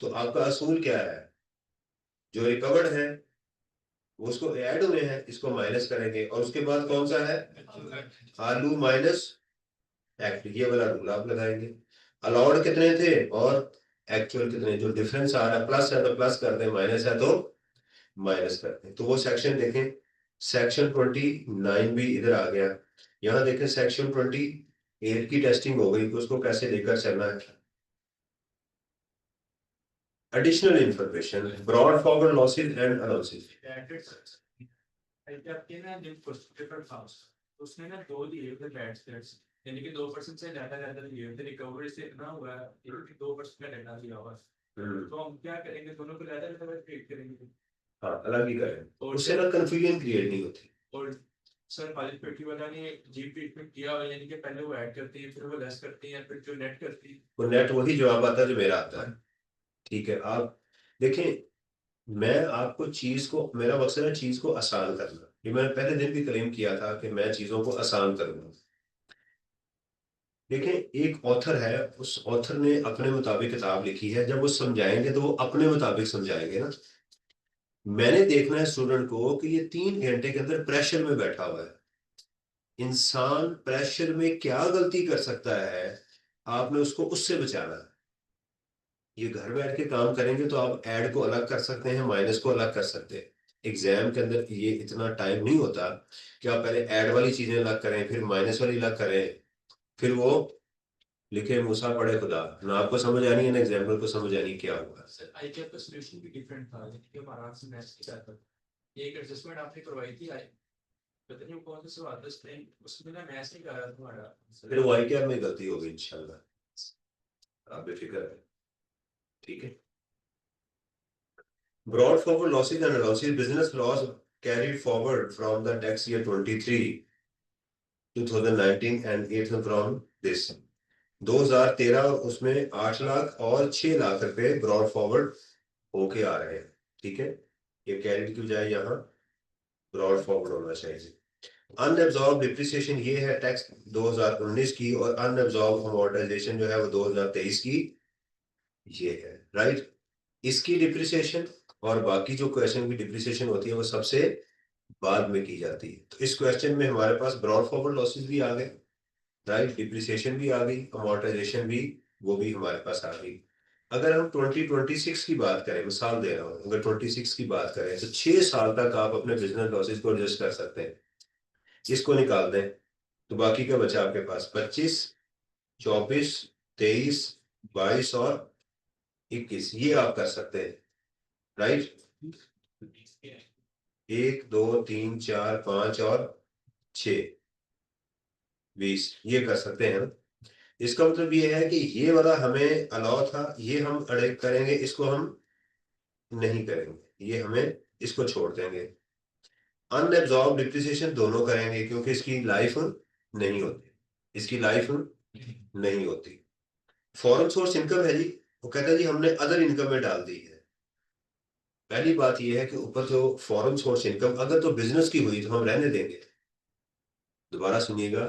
तो आपका असूल क्या है, जो रिकवर्ड है वो उसको ऐड हुए हैं, इसको माइनस करेंगे, और उसके बाद कौन सा है, आलू माइनस एक्ट, ये वाला रूल आप लगाएंगे। अलाउड कितने थे और एक्चुअल कितने, जो डिफरेंस आ रहा है, प्लस है तो प्लस कर दें, माइनस है तो माइनस करते हैं। तो वो सेक्शन देखें, सेक्शन 29 भी इधर आ गया। यहाँ देखें सेक्शन 28 की टेस्टिंग हो गई, तो उसको कैसे लेकर चलना है। Additional information, brought forward losses and allowances. आपके ना जो फर्स्ट पेपर था उसने ना दो दिए थे बैड स्टेट्स, यानी कि 2% से ज्यादा दिए थे, रिकवरी से इतना हुआ है कि 2% का डाटा दिया हुआ है। तो हम क्या करेंगे, दोनों को ज्यादा ट्रीट करेंगे। हाँ, अलग ही करें, और उससे ना कंफ्यूजन क्रिएट नहीं होती। और सर खालिद पेटी वाला ने जी ट्रीटमेंट किया हुआ है, यानी कि पहले वो ऐड करते हैं, फिर वो लेस करते हैं, फिर जो नेट करती है वो नेट वही जवाब आता है जो मेरा आता है। ठीक है, आप देखें, मैं आपको चीज को, मेरा मकसद है चीज को आसान करना। ये मैंने पहले दिन भी क्लेम किया था कि मैं चीजों को आसान करूंगा। देखें, एक ऑथर है, उस ऑथर ने अपने मुताबिक किताब लिखी है, जब वो समझाएंगे तो वो अपने मुताबिक समझाएंगे ना। मैंने देखना है स्टूडेंट को कि ये 3 घंटे के अंदर प्रेशर में बैठा हुआ है, इंसान प्रेशर में क्या गलती कर सकता है, आपने उसको उससे बचाना है। ये घर बैठ के काम करेंगे तो आप ऐड को अलग कर सकते हैं, माइनस को अलग कर सकते हैं। एग्जाम के अंदर ये इतना टाइम नहीं होता कि आप पहले ऐड वाली चीजें अलग करें, फिर माइनस वाली अलग करें, फिर वो लिखे मूसा पढ़े खुदा, ना आपको समझ आनी है ना एग्जाम्पल को समझ आनी क्या होगा। सर आई के आपका सोल्यूशन भी डिफरेंट था, यानी कि हम आराम से मैच के साथ एक एडजस्टमेंट आपने करवाई थी, आई पता नहीं वो कौन सा सवाल था, उसमें ना मैच नहीं कर रहा था हमारा। फिर वो आई क्या में गलती होगी इंशाल्लाह, आप बेफिक्र है। ठीक है। Brought forward losses and allowances, business loss carried forward from the tax year 23, 2019 and 8 from this. 2013 और उसमें 8 लाख और 6 लाख रुपए ब्रॉड फॉरवर्ड होके आ रहे हैं। ठीक है, ये कैरिड की बजाय यहाँ ब्रॉड फॉरवर्ड होना चाहिए। अनएब्जॉर्ब डिप्रिसिएशन ये है टैक्स 2019 की, और अनएब्जॉर्ब अमोर्टाइजेशन जो है वो 2023 की ये है, राइट। इसकी डिप्रिसिएशन और बाकी जो क्वेश्चन की डिप्रिसिएशन होती है वो सबसे बाद में की जाती है। तो इस क्वेश्चन में हमारे पास ब्रॉड फॉरवर्ड लॉसेस भी आ गए, राइट, डिप्रिसिएशन भी आ गई, अमोर्टाइजेशन भी, वो भी हमारे पास आ गई। अगर हम 2026 की बात करें, मिसाल दे रहा हूं, अगर 26 की बात करें तो 6 साल तक आप अपने बिजनेस लॉसेस को एडजस्ट कर सकते हैं। इसको निकाल दें तो बाकी का बचा आपके पास 25, 24, 23, 22 और 21, ये आप कर सकते हैं, राइट। 1, 2, 3, 4, 5 और 6, 20, ये कर सकते हैं हम। इसका मतलब ये है कि ये वाला हमें अलाउ था, ये हम अडेप्ट करेंगे, इसको हम नहीं करेंगे, ये हमें इसको छोड़ देंगे। अनएब्जॉर्ब डिप्रिसिएशन दोनों करेंगे क्योंकि इसकी लाइफ नहीं होती, इसकी लाइफ नहीं होती। फॉरेन सोर्स इनकम है जी, वो कहता है जी हमने अदर इनकम में डाल दी है। पहली बात ये है कि ऊपर जो फॉरेन सोर्स इनकम अगर तो बिजनेस की हुई तो हम रहने देंगे। दोबारा सुनिएगा,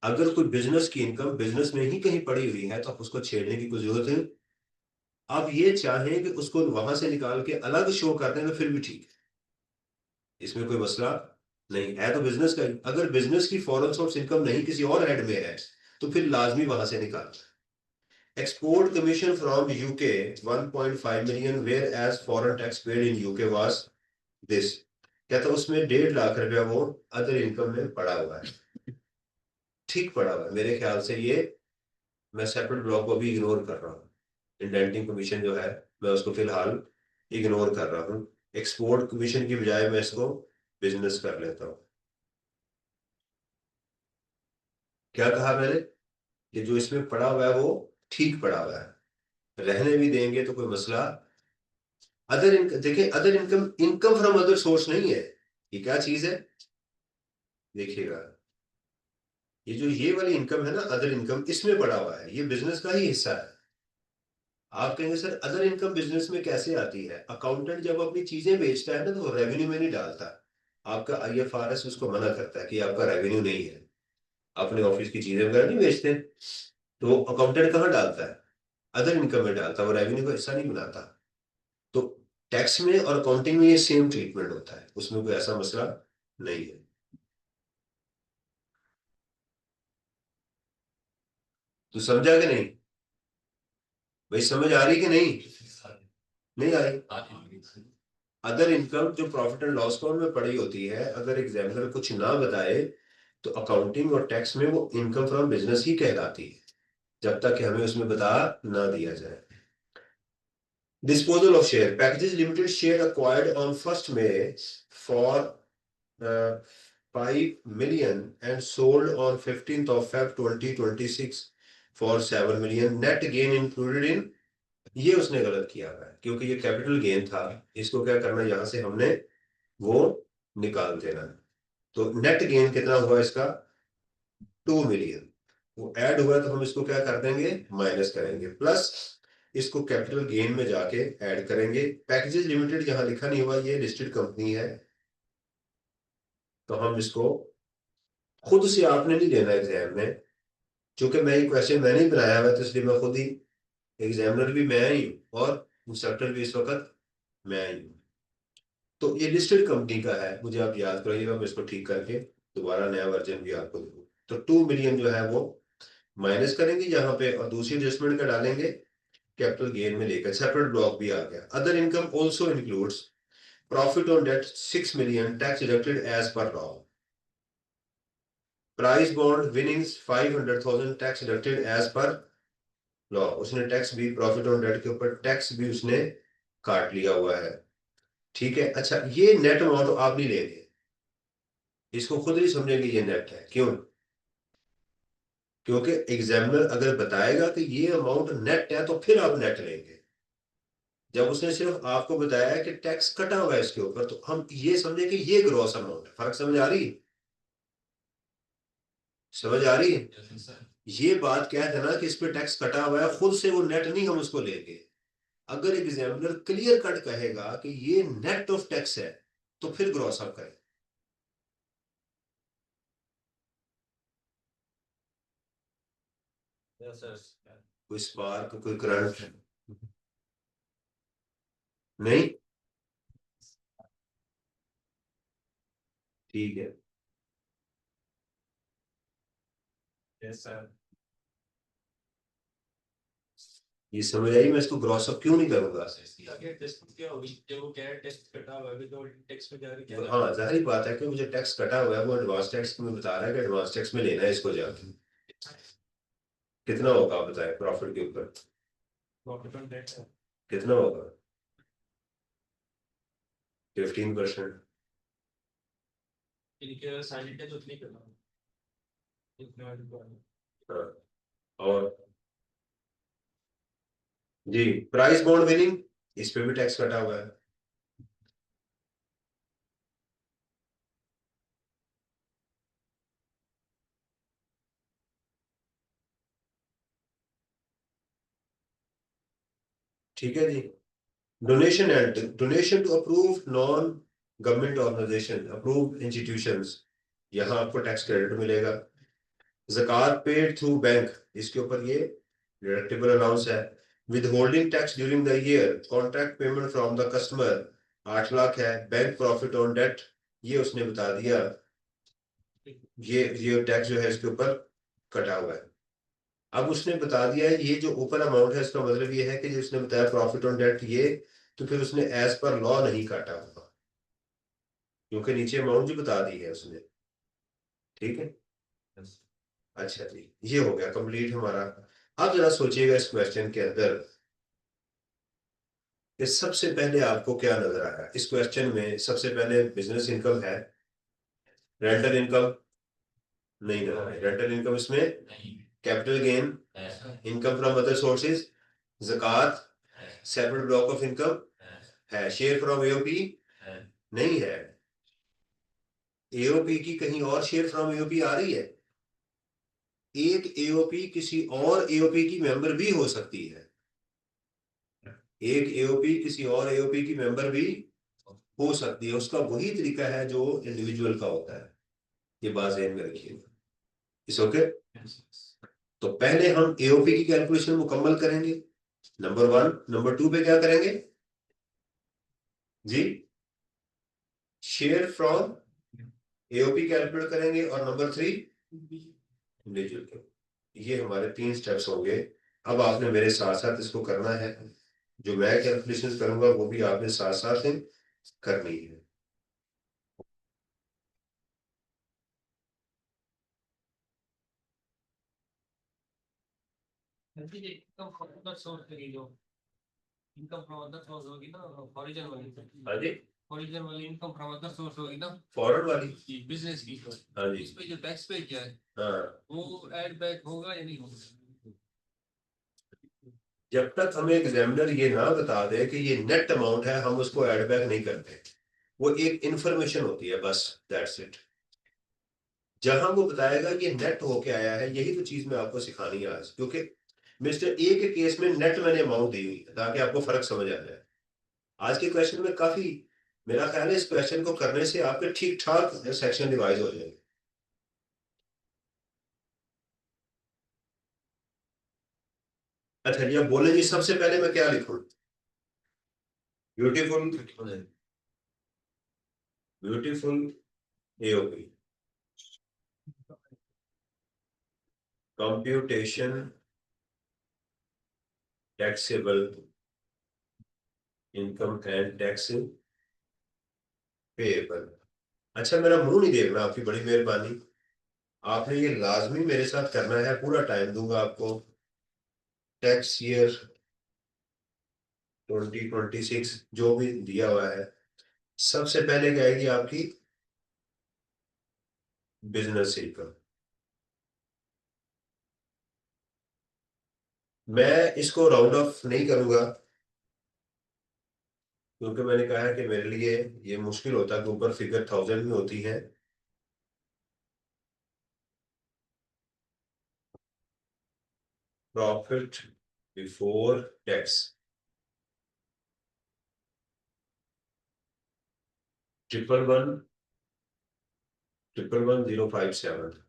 अगर कोई बिजनेस की इनकम बिजनेस में ही कहीं पड़ी हुई है तो आप उसको छेड़ने की कोई जरूरत है। आप ये चाहें कि उसको वहां से निकाल के अलग शो कर दें तो फिर भी ठीक है, इसमें कोई मसला नहीं है। तो बिजनेस का अगर बिजनेस की फॉरेन सोर्स इनकम नहीं किसी और हेड में है तो फिर लाजमी वहां से निकालना। Export commission from UK 1.5 million, where as foreign tax paid in UK was this. क्या था उसमें 1.5 लाख रुपया वो अदर इनकम में पड़ा हुआ है, ठीक पड़ा हुआ है मेरे ख्याल से। ये मैं सेपरेट ब्लॉक को भी इग्नोर कर रहा हूँ, इंडेंटिंग कमीशन जो है मैं उसको फिलहाल इग्नोर कर रहा हूँ। एक्सपोर्ट कमीशन की बजाय मैं इसको बिजनेस कर लेता हूँ। क्या कहा मैंने कि जो इसमें पड़ा हुआ है वो ठीक पड़ा हुआ है, रहने भी देंगे तो कोई मसला। अदर इनकम देखिए, other income income from other source नहीं है, ये क्या चीज है देखिएगा। ये वाली इनकम है ना, अदर इनकम, इसमें पड़ा हुआ है, ये बिजनेस का ही हिस्सा है। आप कहेंगे सर अदर इनकम बिजनेस में कैसे आती है? अकाउंटेंट जब अपनी चीजें बेचता है ना तो वो रेवेन्यू में नहीं डालता। आपका आईएफआरएस उसको मना करता है कि आपका रेवेन्यू नहीं है, अपने ऑफिस की चीजें वगैरह नहीं बेचते, तो अकाउंटेंट कहाँ डालता है? अदर इनकम में डालता है, वो रेवेन्यू का हिस्सा नहीं बनाता। तो टैक्स में और अकाउंटिंग में ये सेम ट्रीटमेंट होता है, उसमें कोई ऐसा मसला नहीं है। तो समझा कि नहीं भाई, समझ आ रही कि नहीं? नहीं आ रही? अदर इनकम जो प्रॉफिट एंड लॉस अकाउंट में पड़ी होती है, अगर एग्जामिनर कुछ ना बताए तो अकाउंटिंग और टैक्स में वो इनकम फ्रॉम बिजनेस ही कहलाती है, जब तक कि हमें उसमें बता ना दिया जाए। Disposal of share. Packages Limited share acquired on 1st May for 5 million and sold on 15th of Feb 2026 for 7 million. Net gain included in, ये उसने गलत किया है क्योंकि ये कैपिटल गेन था, इसको क्या करना है यहां से हमने वो निकाल देना है। तो नेट गेन कितना हुआ इसका? 2 मिलियन। वो ऐड हुआ तो हम इसको क्या कर देंगे? माइनस करेंगे, प्लस इसको कैपिटल गेन में जाके ऐड करेंगे। पैकेजेस लिमिटेड यहाँ लिखा नहीं हुआ, ये लिस्टेड कंपनी है, तो हम इसको खुद से आपने नहीं लेना एग्जाम में, क्योंकि मैं ये क्वेश्चन मैंने ही बनाया हुआ है, तो इसलिए मैं खुद ही एग्जामिनर भी मैं ही हूँ और इंस्ट्रक्टर भी इस वक्त मैं ही हूँ। तो ये लिस्टेड कंपनी का है, मुझे आप याद कराइएगा, मैं इसको ठीक करके दोबारा नया वर्जन भी आपको दूँ। तो 2 मिलियन जो है वो माइनस करेंगे यहाँ पे और दूसरी एडजस्टमेंट का डालेंगे कैपिटल गेन में लेकर। सेपरेट ब्लॉक भी आ गया। Other income also includes profit on debt 6 million, tax deducted as per law. Price bond winnings 500,000, tax deducted as per law. उसने टैक्स भी प्रॉफिट ऑन डेट के ऊपर टैक्स भी उसने काट लिया हुआ है। ठीक है, अच्छा ये नेट अमाउंट आप नहीं लेंगे, इसको खुद ही समझेंगे ये नेट है। क्यों? क्योंकि एग्जामिनर अगर बताएगा कि ये अमाउंट नेट है तो फिर आप नेट लेंगे। जब उसने सिर्फ आपको बताया कि टैक्स कटा हुआ है इसके ऊपर, तो हम ये समझे कि ये ग्रॉस अमाउंट है। फर्क समझ आ रही है? समझ आ रही है? ये बात क्या है ना कि इस पे टैक्स कटा हुआ है, खुद से वो नेट नहीं हम उसको लेंगे। अगर एग्जामिनर क्लियर कट कहेगा कि ये नेट ऑफ टैक्स है तो फिर ग्रॉस अप करें। कोई स्पार्क, कोई करंट? नहीं? ठीक है। Yes sir. ये समझ आई, मैं इसको ग्रॉस अप क्यों नहीं करूंगा। इसकी आगे टेस्ट क्या होगी, जब वो कह रहा है टेस्ट कटा हुआ है अभी तो टेक्स्ट में जाके क्या हाँ जाहिर बात है कि मुझे टैक्स कटा हुआ है, वो एडवांस टैक्स में बता रहा है कि एडवांस टैक्स में लेना है इसको जाके। कितना होगा आप बताएं प्रॉफिट के ऊपर, प्रॉफिट ऑन डेट है, कितना होगा। 15%। इनके साइलेंट है तो उतनी करना इतने वाली को हाँ। और जी प्राइस बॉन्ड विनिंग, इस पे भी टैक्स कटा हुआ है। ठीक है जी। Donation and donation to approve non government organisation approve institutions, यहाँ आपको टैक्स क्रेडिट मिलेगा। ज़कात पेड थ्रू बैंक, इसके ऊपर ये डिडक्टिबल अलाउंस है। Withholding tax during the year, contract payment from the customer 8 lakh है। बैंक प्रॉफिट ऑन डेट, ये उसने बता दिया, ये टैक्स जो है इसके ऊपर कटा हुआ है। अब उसने बता दिया है ये जो ऊपर अमाउंट है, इसका मतलब ये है कि जो उसने बताया प्रॉफिट ऑन डेट ये, तो फिर उसने एज पर लॉ नहीं काटा होगा, क्योंकि नीचे अमाउंट जो बता दी है उसने। ठीक है। अच्छा जी, ये हो गया कंप्लीट हमारा। अब जरा सोचिएगा इस क्वेश्चन के अंदर कि सबसे पहले आपको क्या नजर आया इस क्वेश्चन में। सबसे पहले बिजनेस इनकम है, रेंटल इनकम नहीं नजर आई। रेंटल इनकम इसमें, capital gain, income from other sources, ज़कात, सेपरेट ब्लॉक ऑफ इनकम है, शेयर फ्रॉम एओपी नहीं है। एओपी की कहीं और शेयर फ्रॉम एओपी आ रही है। एक एओपी किसी और एओपी की मेंबर भी हो सकती है, एक एओपी किसी और एओपी की मेंबर भी हो सकती है, उसका वही तरीका है जो इंडिविजुअल का होता है। ये बात ध्यान में रखिएगा। इस ओके। तो पहले हम एओपी की कैलकुलेशन मुकम्मल करेंगे, नंबर 1। नंबर 2 पे क्या करेंगे जी, शेयर फ्रॉम एओपी कैलकुलेट करेंगे, और नंबर 3 इंडिविजुअल के। ये हमारे 3 स्टेप्स होंगे। अब आपने मेरे साथ साथ इसको करना है, जो मैं कैलकुलेशन करूंगा वो भी आपने साथ साथ करनी है। इनकम फ्रॉम अदर सोर्स करी लो, इनकम फ्रॉम अदर सोर्स होगी ना, ओरिजिनल वाली, हाँ जी, ओरिजिनल वाली इनकम फ्रॉम अदर सोर्स होगी ना, फॉरवर्ड वाली। बिजनेस की। हाँ जी। इस पे जो टैक्स पे क्या है हाँ, वो ऐड बैक होगा या नहीं होगा। जब तक हमें एग्जामिनर ये ना बता दे कि ये नेट अमाउंट है, हम उसको ऐड बैक नहीं करते। वो एक इंफॉर्मेशन होती है बस, दैट्स इट। जहां वो बताएगा ये नेट होके आया है, यही तो चीज मैं आपको सिखानी है आज, क्योंकि मिस्टर ए के केस में नेट मैंने अमाउंट दी हुई है ताकि आपको फर्क समझ आ जाए। आज के क्वेश्चन में काफी, मेरा ख्याल है इस क्वेश्चन को करने से आपके ठीक ठाक सेक्शन डिवाइड हो जाएंगे। अच्छा जी, अब बोले जी सबसे पहले मैं क्या लिखूं। Beautiful, beautiful AOP computation taxable income and tax payable. अच्छा मेरा मुंह नहीं देखना, आपकी बड़ी मेहरबानी। आपने ये लाजमी मेरे साथ करना है, पूरा टाइम दूंगा आपको। टैक्स ईयर 2026 जो भी दिया हुआ है, सबसे पहले क्या आएगी आपकी बिजनेस इनकम। मैं इसको राउंड ऑफ नहीं करूंगा, क्योंकि मैंने कहा है कि मेरे लिए ये मुश्किल होता है कि ऊपर फिगर 1000 में होती है। Profit before tax 111 111 057।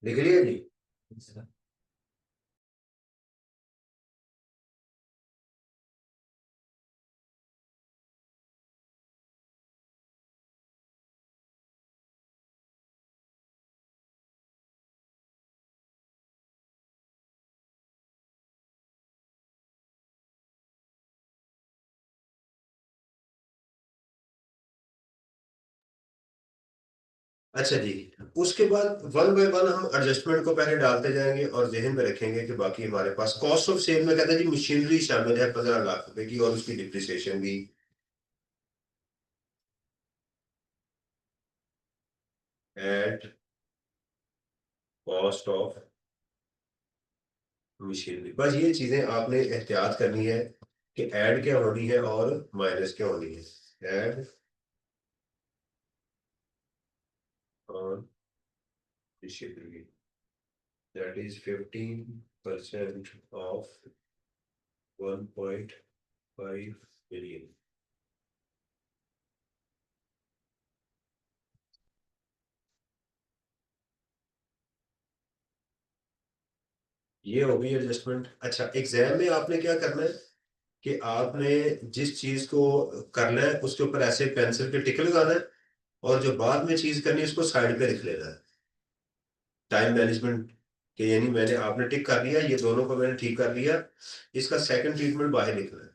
लिख लिया जी। अच्छा जी, उसके बाद वन बाय वन हम एडजस्टमेंट को पहले डालते जाएंगे और जहन में रखेंगे कि बाकी हमारे पास कॉस्ट ऑफ सेल में कहता है जी मशीनरी शामिल है 15 लाख रुपए की और उसकी डिप्रिसिएशन भी। एट कॉस्ट ऑफ मशीनरी, बस ये चीजें आपने एहतियात करनी है कि ऐड क्या होनी है और माइनस क्या होनी है। ऐड और machinery, that is 15% of 1.5 million। ये होगी एडजस्टमेंट। अच्छा, एग्जाम में आपने क्या करना है कि आपने जिस चीज को करना है उसके ऊपर ऐसे पेंसिल के टिक लगाना है और जो बाद में चीज करनी है उसको साइड पे लिख लेना है। टाइम मैनेजमेंट के यानी मैंने आपने टिक कर लिया, ये दोनों को मैंने ठीक कर लिया, इसका सेकंड ट्रीटमेंट बाहर लिखना है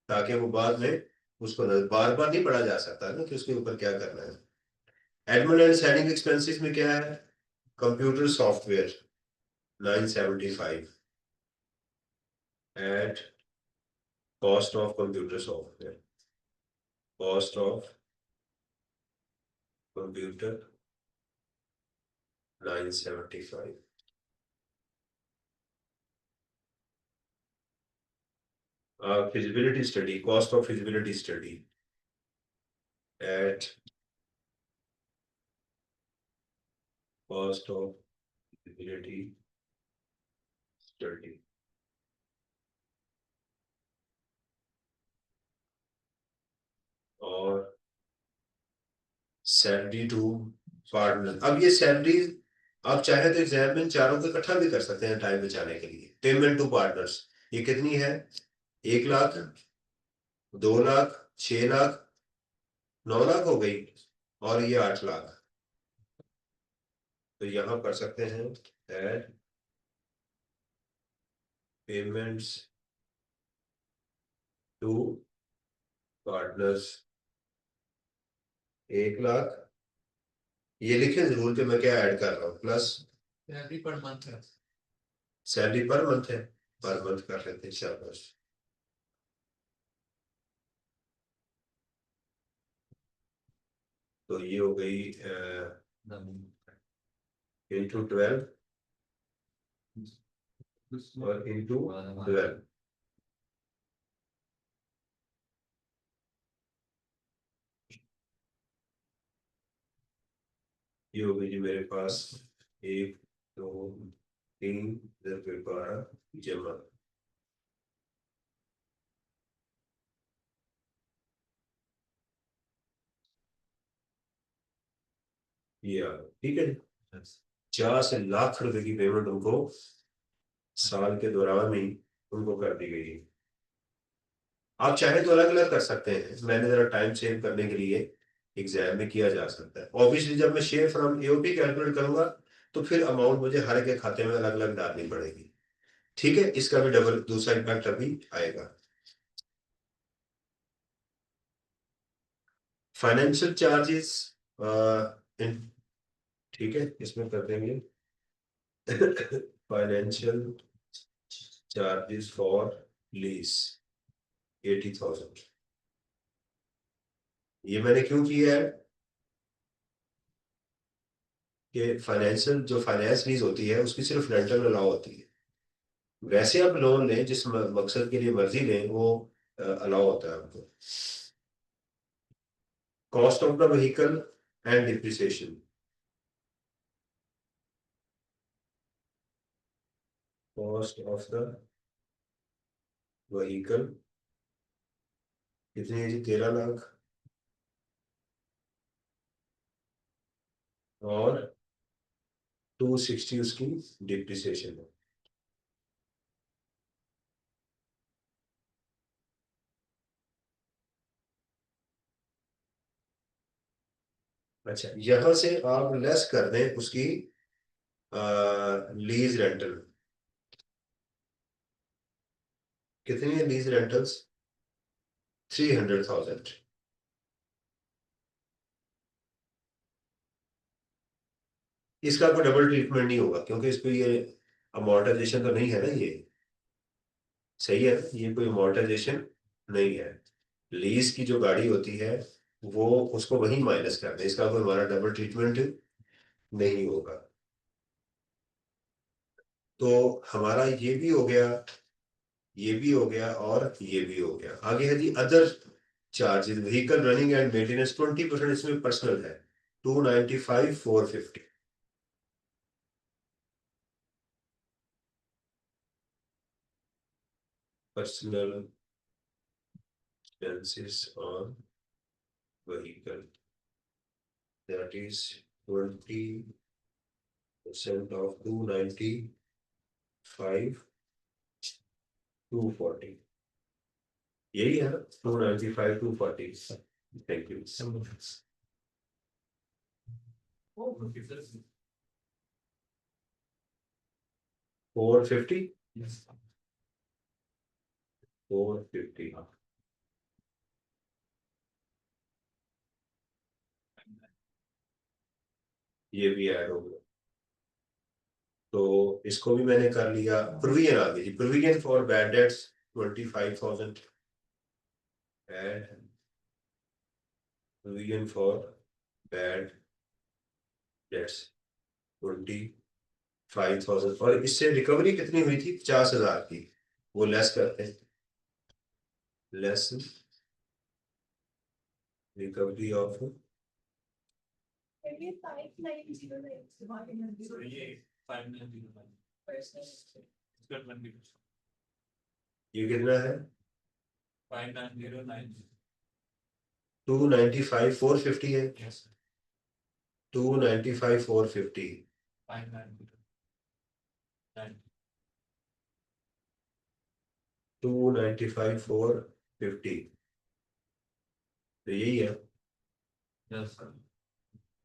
ताकि वो बाद में उसको बार बार नहीं पढ़ा जा सकता ना कि उसके ऊपर क्या करना है। एडमिन एंड सेलिंग एक्सपेंसेस में क्या है, computer software 975 at cost of computer software, cost of computer 975। Feasibility study, cost of feasibility study at cost of feasibility study. और सैलरी टू पार्टनर, अब ये सैलरी आप चाहे तो एग्जाम में चारों को इकट्ठा भी कर सकते हैं टाइम बचाने के लिए। पेमेंट टू पार्टनर्स ये कितनी है, 1 लाख, 2 लाख, 6 लाख, 9 लाख हो गई और ये 8 लाख। तो यहां कर सकते हैं add payments to partners 1 lakh, ये लिखें जरूर कि मैं क्या ऐड कर रहा हूँ, प्लस सैलरी पर मंथ है। सैलरी पर मंथ है, पर मंथ कर लेते हैं शाबाश। तो ये हो गई इंटू 12 और इंटू 12। ये हो गई जी मेरे पास 1 2 3 इधर पे 12 जमा। ये आ गया, ठीक है जी। 4 लाख रुपए की पेमेंट उनको साल के दौरान ही उनको कर दी गई है। आप चाहे तो अलग अलग कर सकते हैं, मैंने जरा टाइम सेव करने के लिए एग्जाम में किया जा सकता है। ऑब्वियसली जब मैं शेयर फ्रॉम एओपी कैलकुलेट करूंगा तो फिर अमाउंट मुझे हर एक के खाते में अलग अलग डालनी पड़ेगी। ठीक है, इसका भी डबल दूसरा इम्पैक्ट अभी आएगा। फाइनेंशियल चार्जेस, ठीक है इसमें कर देंगे फाइनेंशियल चार्जेस फॉर लीज 80,000। ये मैंने क्यों किया है कि फाइनेंशियल जो फाइनेंस लीज होती है उसकी सिर्फ रेंटल अलाउ होती है। वैसे आप लोन लें जिस मकसद के लिए मर्जी लें वो अलाउ होता है आपको। Cost of the vehicle and depreciation, cost of the vehicle कितनी है जी, 13 लाख और 260 उसकी डिप्रिसिएशन है। अच्छा, यहां से आप लेस कर दें उसकी लीज रेंटल। कितनी है लीज रेंटल्स? 300,000। इसका कोई डबल ट्रीटमेंट नहीं होगा क्योंकि इस पे ये अमोर्टाइजेशन तो नहीं है ना ये। सही है, ये कोई अमोर्टाइजेशन नहीं है। लीज की जो गाड़ी होती है वो उसको वही माइनस कर दे, इसका कोई हमारा डबल ट्रीटमेंट नहीं होगा। तो हमारा ये भी हो गया, ये भी हो गया और ये भी हो गया। आगे है जी other charges, vehicle running and maintenance 20% इसमें पर्सनल है, 295,450। Personal expenses on vehicle, that is 20% of 295 240। यही है ना, 295 240। Thank you. Oh, okay, sir. 450 Yes. 450। ये भी ऐड हो गया। तो इसको भी मैंने कर लिया। प्रोविजन आ गई जी, provision for bad debts 25,000 add provision for bad debts 25,000। और इससे रिकवरी कितनी हुई थी? 50,000 की। वो लेस करते हैं, लेस रिकवरी ऑफ So ये 5,909 इसका 20%। ये कितना है? 5,909। 295,450 है। Yes, 295,450। 5,909। 295,450। तो यही है। Yes, sir.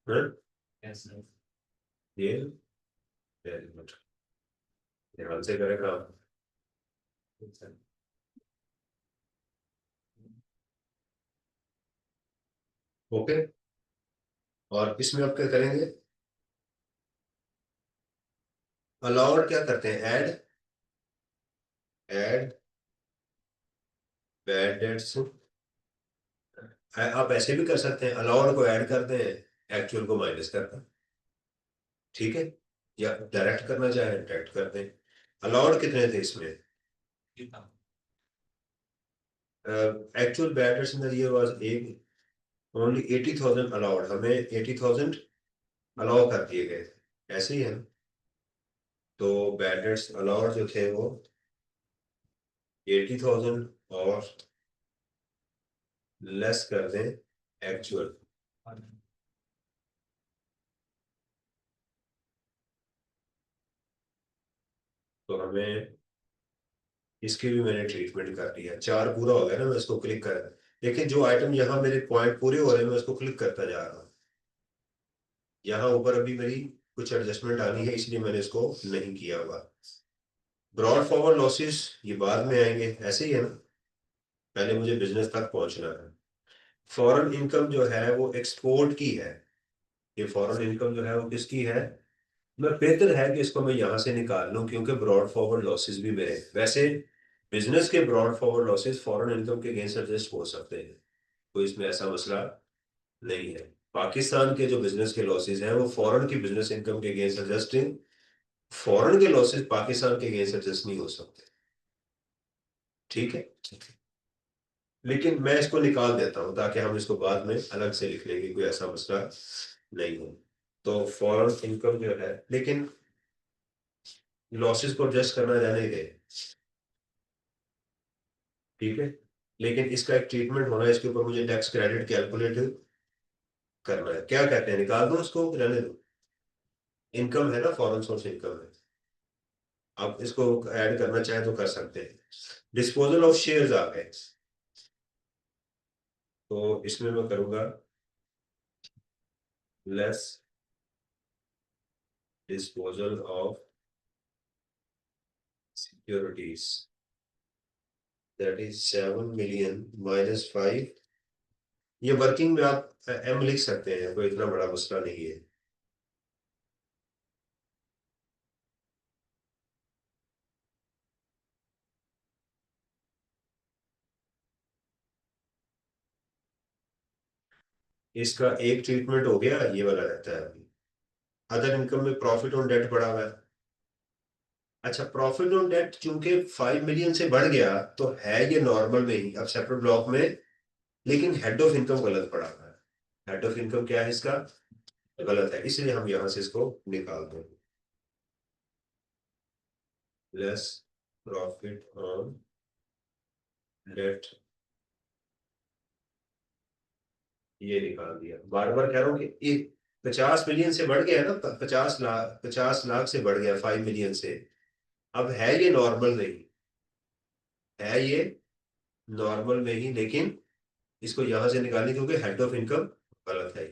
हाँ? Yes, sir. ये वेरी गुड, ध्यान से करें काम। Yes, sir. ओके, और इसमें आप क्या करेंगे? अलाउड क्या करते हैं? Add add bad debts. आप ऐसे भी कर सकते हैं, अलाउड को ऐड करते हैं, एक्चुअल को माइनस करते हैं। ठीक है, या डायरेक्ट करना चाहे डायरेक्ट करते हैं। अलाउड कितने थे इसमें? कितना? Actual bad dates in the year was एक ओनली 80,000 अलाउड, हमें 80,000 अलाउ कर दिए गए थे, ऐसे ही है ना? तो बैड डेट्स अलाउड जो थे वो 80,000 और लेस कर दें एक्चुअल। तो हमें इसकी भी मैंने ट्रीटमेंट कर दिया, चार पूरा हो गया ना। मैं इसको क्लिक कर, लेकिन जो आइटम यहाँ मेरे पॉइंट पूरे हो रहे हैं मैं उसको क्लिक करता जा रहा हूँ। यहाँ ऊपर अभी मेरी कुछ एडजस्टमेंट आनी है इसलिए मैंने इसको नहीं किया हुआ। ब्रॉड फॉरवर्ड लॉसेस ये बाद में आएंगे, ऐसे ही है ना, पहले मुझे बिजनेस तक पहुंचना है। फॉरेन इनकम जो है वो एक्सपोर्ट की है। ये फॉरेन इनकम जो है वो किसकी है? मैं बेहतर है कि इसको मैं यहाँ से निकाल लूँ क्योंकि ब्रॉड फॉरवर्ड लॉसेस भी मेरे वैसे बिजनेस के brought forward losses foreign income के अगेंस्ट एडजस्ट हो सकते हैं, कोई इसमें ऐसा मसला नहीं है। पाकिस्तान के जो बिजनेस के लॉसेस हैं वो फॉरेन की बिजनेस इनकम के अगेंस्ट एडजस्टिंग, फॉरेन के लॉसेस पाकिस्तान के अगेंस्ट एडजस्ट नहीं हो सकते। ठीक है, लेकिन मैं इसको निकाल देता हूं ताकि हम इसको बाद में अलग से लिख लेंगे, कोई ऐसा मसला नहीं हो। तो फॉरेन इनकम जो है, लेकिन लॉसेस को एडजस्ट करना जाने के, ठीक है, लेकिन इसका एक ट्रीटमेंट होना है, इसके ऊपर मुझे टैक्स क्रेडिट कैलकुलेट करना है। क्या कहते हैं, निकाल दो उसको, रहने दो? इनकम है ना, फॉरेन सोर्स इनकम है। आप इसको ऐड करना चाहें तो कर सकते हैं। डिस्पोजल ऑफ शेयर्स आ गए, तो इसमें मैं करूंगा less disposal of securities, that is 7 million minus 5। ये वर्किंग में आप एम लिख सकते हैं, कोई इतना बड़ा मसला नहीं है। इसका एक ट्रीटमेंट हो गया, ये वाला रहता है अभी। अदर इनकम में प्रॉफिट ऑन डेट पड़ा हुआ है। अच्छा, प्रॉफिट ऑन डेट चूंकि 5 मिलियन से बढ़ गया तो है ये नॉर्मल में ही, अब सेपरेट ब्लॉक में, लेकिन हेड ऑफ इनकम गलत पड़ा हुआ है। हेड ऑफ इनकम क्या है इसका, गलत है, इसलिए हम यहां से इसको निकाल देंगे। लेस प्रॉफिट ऑन डेट, ये निकाल दिया। बार बार कह रहा हूँ कि एक 50 मिलियन से बढ़ गया है ना, 50 लाख, 50 लाख से बढ़ गया 5 मिलियन से। अब है ये नॉर्मल नहीं, है ये नॉर्मल में ही, लेकिन इसको यहां से निकालने क्योंकि हेड ऑफ इनकम गलत है।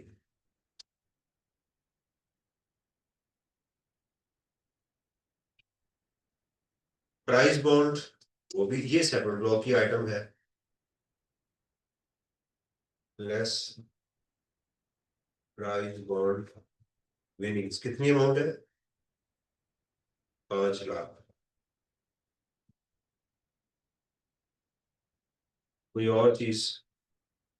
प्राइस बॉन्ड, वो भी ये सेपरेट ब्लॉक की आइटम है। लेस प्राइस बॉन्ड विनिंग्स, कितनी अमाउंट है, 5 लाख। कोई और चीज,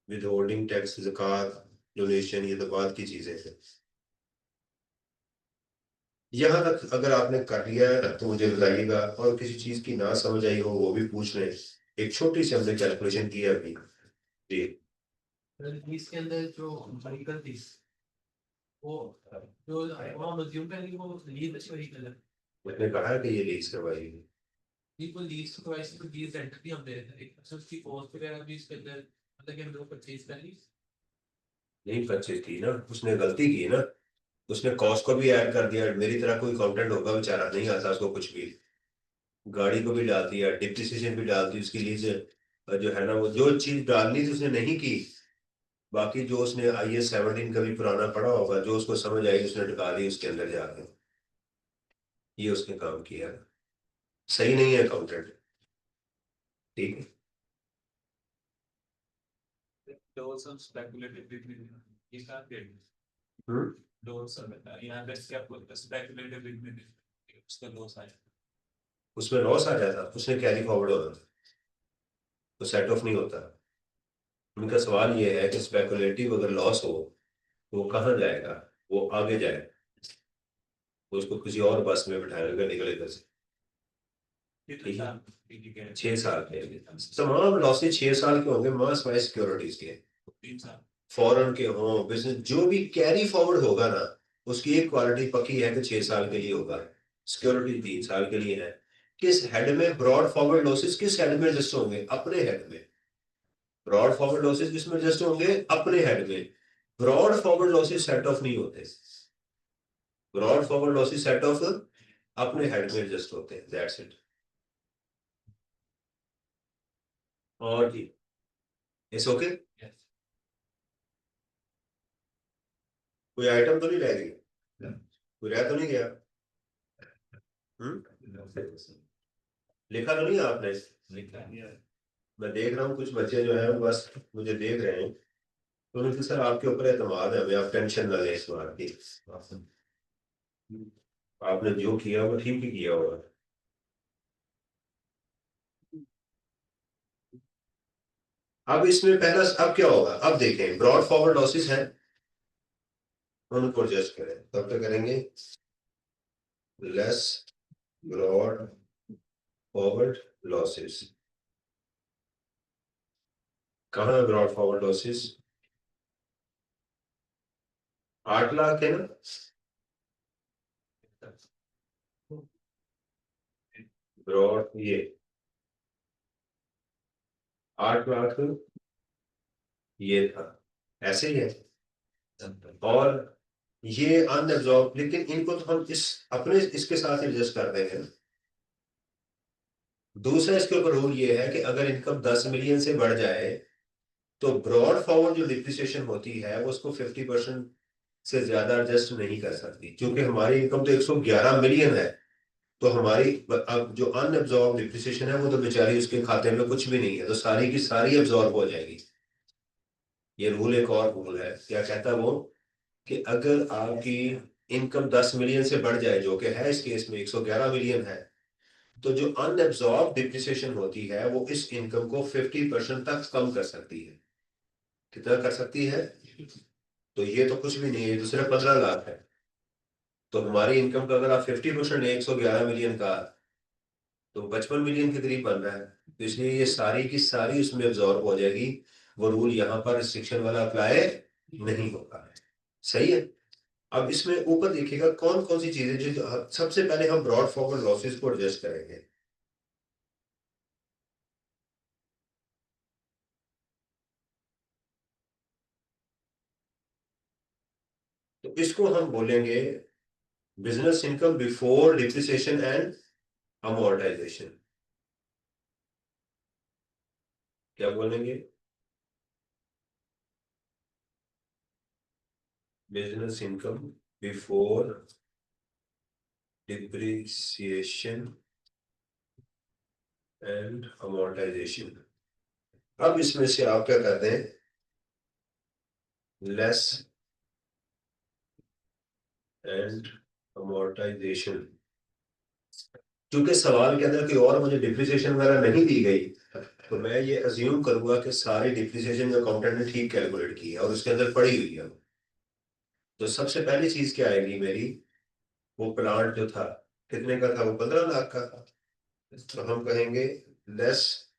विद होल्डिंग टैक्स, ज़कात, डोनेशन, ये तो बाद की चीजें हैं। यहाँ तक अगर आपने कर लिया है तो मुझे बताइएगा, और किसी चीज की ना समझ आई हो वो भी पूछ लें। एक छोटी सी हमने कैलकुलेशन की है अभी। जी। इसके अंदर जो व्हीकल थी वो जो हम अज्यूम करेंगे वो लीज अच्छी व्हीकल है। मैंने कहा है कि ये लीज करवाई है। वो लीज तो वैसे तो लीज रेंट भी हम दे रहे थे, अच्छा उसकी कॉस्ट वगैरह भी इसके अंदर मतलब कि हम लोग परचेज कर ली। नहीं परचेज की ना, उसने गलती की ना, उसने कॉस्ट को भी ऐड कर दिया। मेरी तरह कोई अकाउंटेंट होगा बेचारा, नहीं आता उसको कुछ भी, गाड़ी को भी डाल दिया, डिप्रिसिएशन भी डाल दी उसकी लीज, जो है ना, वो जो चीज डालनी थी उसने नहीं की। बाकी जो उसने IS-17 का भी पुराना पढ़ा होगा, जो उसको समझ आई उसने टिका दी उसके अंदर जाके, ये उसने काम किया। सही नहीं है अकाउंटेंट। ठीक है। There was some speculative between these are good. Hmm. Those are यहाँ पे क्या बोलते हैं speculative between उसका loss आया। उसमें लॉस आ जाता, उसने कैरी फॉरवर्ड होना था, तो सेट ऑफ नहीं होता। उनका सवाल ये है कि स्पेकुलेटिव अगर लॉस हो तो वो कहाँ जाएगा, वो आगे जाएगा, तो उसको किसी और बस में बिठाएगा, निकले इधर से। ठीक है, 6 साल के तमाम लॉसेज 6 साल के होंगे, मास वाइज सिक्योरिटीज के, 3 साल फॉरेन के हों, बिजनेस, जो भी कैरी फॉरवर्ड होगा ना, उसकी एक क्वालिटी पक्की है कि 6 साल के लिए होगा। सिक्योरिटी 3 साल के लिए है। किस हेड में ब्रॉड फॉरवर्ड लॉसेस, किस हेड में एडजस्ट होंगे, अपने हेड में। ब्रॉड फॉरवर्ड लॉसेस किस में एडजस्ट होंगे, अपने हेड में। Brought forward losses set of नहीं होते, brought forward losses set of अपने हेड में एडजस्ट होते हैं, दैट्स इट। और जी, इट्स ओके। कोई आइटम तो नहीं रह गई, कोई रह तो नहीं गया। हम्म। लिखा तो नहीं आपने, मैं देख रहा हूँ कुछ बच्चे जो है वो बस मुझे देख रहे हैं, तो मुझे सर आपके ऊपर एतमाद है, हमें आप टेंशन ना लें इस बात की। आपने जो किया वो ठीक ही किया होगा। अब इसमें पहला, अब क्या होगा, अब देखें ब्रॉड फॉरवर्ड लॉसेस हैं, उनको एडजस्ट करें, तब तक करेंगे लेस ब्रॉड फॉरवर्ड लॉसेस। कहाँ है ब्रॉड फॉरवर्ड लॉसेस, 8 लाख है ना, ब्रॉड ये 8 लाख ये था, ऐसे ही है। और ये अनएब्जॉर्ब, लेकिन इनको तो हम इस अपने इसके साथ एडजस्ट कर देंगे ना। दूसरा इसके ऊपर रूल ये है कि अगर इनकम 10 मिलियन से बढ़ जाए तो ब्रॉड फॉरवर्ड जो डिप्रिसिएशन होती है वो उसको 50% से ज्यादा एडजस्ट नहीं कर सकती, क्योंकि हमारी इनकम तो 111 मिलियन है। तो हमारी अब जो अनएब्जॉर्ब डिप्रिसिएशन है वो तो बेचारी उसके खाते में कुछ भी नहीं है, तो सारी की सारी एब्जॉर्ब हो जाएगी। ये रूल एक और रूल है, क्या कहता है वो, कि अगर आपकी इनकम 10 मिलियन से बढ़ जाए, जो कि है इस केस में 111 मिलियन है, तो जो अनएब्जॉर्ब डिप्रिसिएशन होती है वो इस इनकम को 50% तक कम कर सकती है। कितना कर सकती है? तो ये तो कुछ भी नहीं है, ये दूसरे 15 लाख है। तो हमारी इनकम का अगर आप 50% है 111 मिलियन का, तो 55 मिलियन के करीब बन रहा है। तो इसलिए ये सारी की सारी उसमें एब्जॉर्ब हो जाएगी। वो रूल यहाँ पर रिस्ट्रिक्शन वाला अप्लाई नहीं होगा। सही है। अब इसमें ऊपर देखिएगा कौन कौन सी चीजें जो सबसे पहले हम ब्रॉड फॉरवर्ड लॉसेस को एडजस्ट करेंगे। तो इसको हम बोलेंगे business income before depreciation and amortisation. क्या बोलेंगे? Business income before depreciation and amortisation. अब इसमें से आप क्या करते हैं, लेस एंड अमोर्टाइजेशन। क्योंकि सवाल के अंदर कोई और मुझे डिप्रिसिएशन वगैरह नहीं दी गई, तो मैं ये अज्यूम करूंगा कि सारी डिप्रिसिएशन जो अकाउंटेंट ने ठीक कैलकुलेट की है और उसके अंदर पड़ी हुई है। तो सबसे पहली चीज क्या आएगी मेरी, वो प्लांट जो था कितने का था, वो 15 लाख का था। तो हम कहेंगे less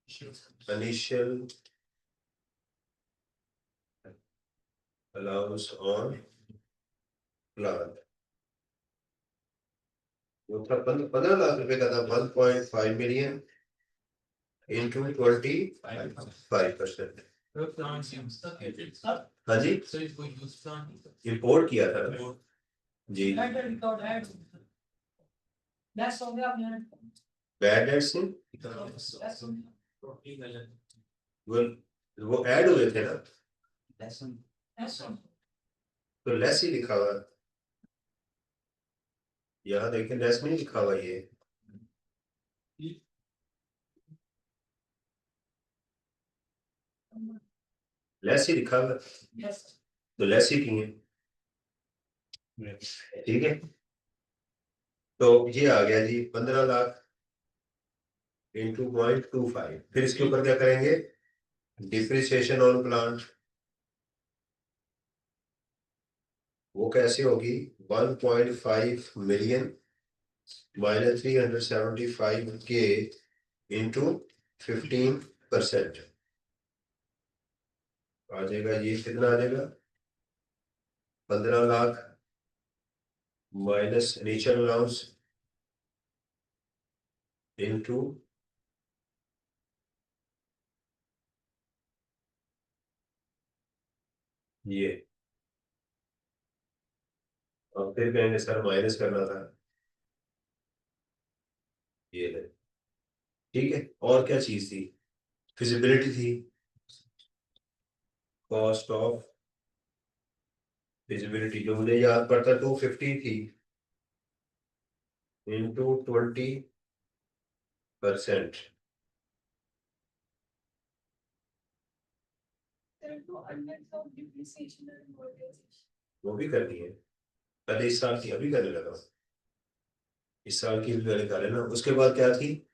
initial allowance on plant, वो था 15 लाख रुपए का था। 1.5 मिलियन इंटू 25%। हाँ जी, इम्पोर्ट किया था ना जी। बैड डेट से वो वो ऐड हुए थे ना, तो लेस ही लिखा हुआ है। यहाँ देखिए लेस नहीं लिखा हुआ ये, लेस ही लिखा हुआ है। तो लेस ही किए, ठीक है। तो ये आ गया जी 15 लाख इंटू 0.25। फिर इसके ऊपर क्या करेंगे, डिप्रिसिएशन ऑन प्लांट। वो कैसे होगी, 1.5 मिलियन माइनस 375K इंटू 15%। आ जाएगा ये कितना आ जाएगा, 15 lakh minus initial allowance into ये। अब फिर कहेंगे सर माइनस करना था, ये है। ठीक है, और क्या चीज थी, फिजिबिलिटी थी। कॉस्ट ऑफ फिजिबिलिटी जो मुझे याद पड़ता 250 थी इंटू 20%। वो भी करनी है, पहले इस साल की अभी करने लगा, इस साल की भी पहले कर लेना। उसके बाद क्या थी,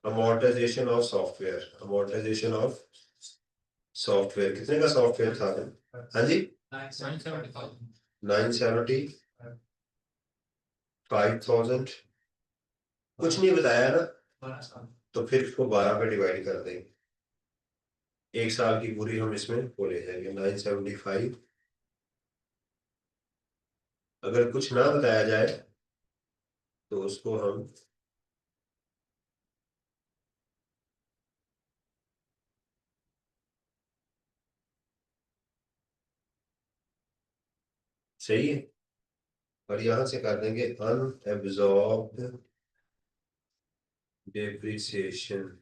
amortisation of software. Amortisation of software कितने का सॉफ्टवेयर था? हाँ जी, 975,000। कुछ नहीं बताया ना, तो फिर इसको 12 पे डिवाइड कर देंगे। एक साल की पूरी हम इसमें वो ले जाएंगे 975। अगर कुछ ना बताया जाए तो उसको हम सही है। और यहां से कर देंगे अनएब्जॉर्ब्ड डेप्रिसिएशन।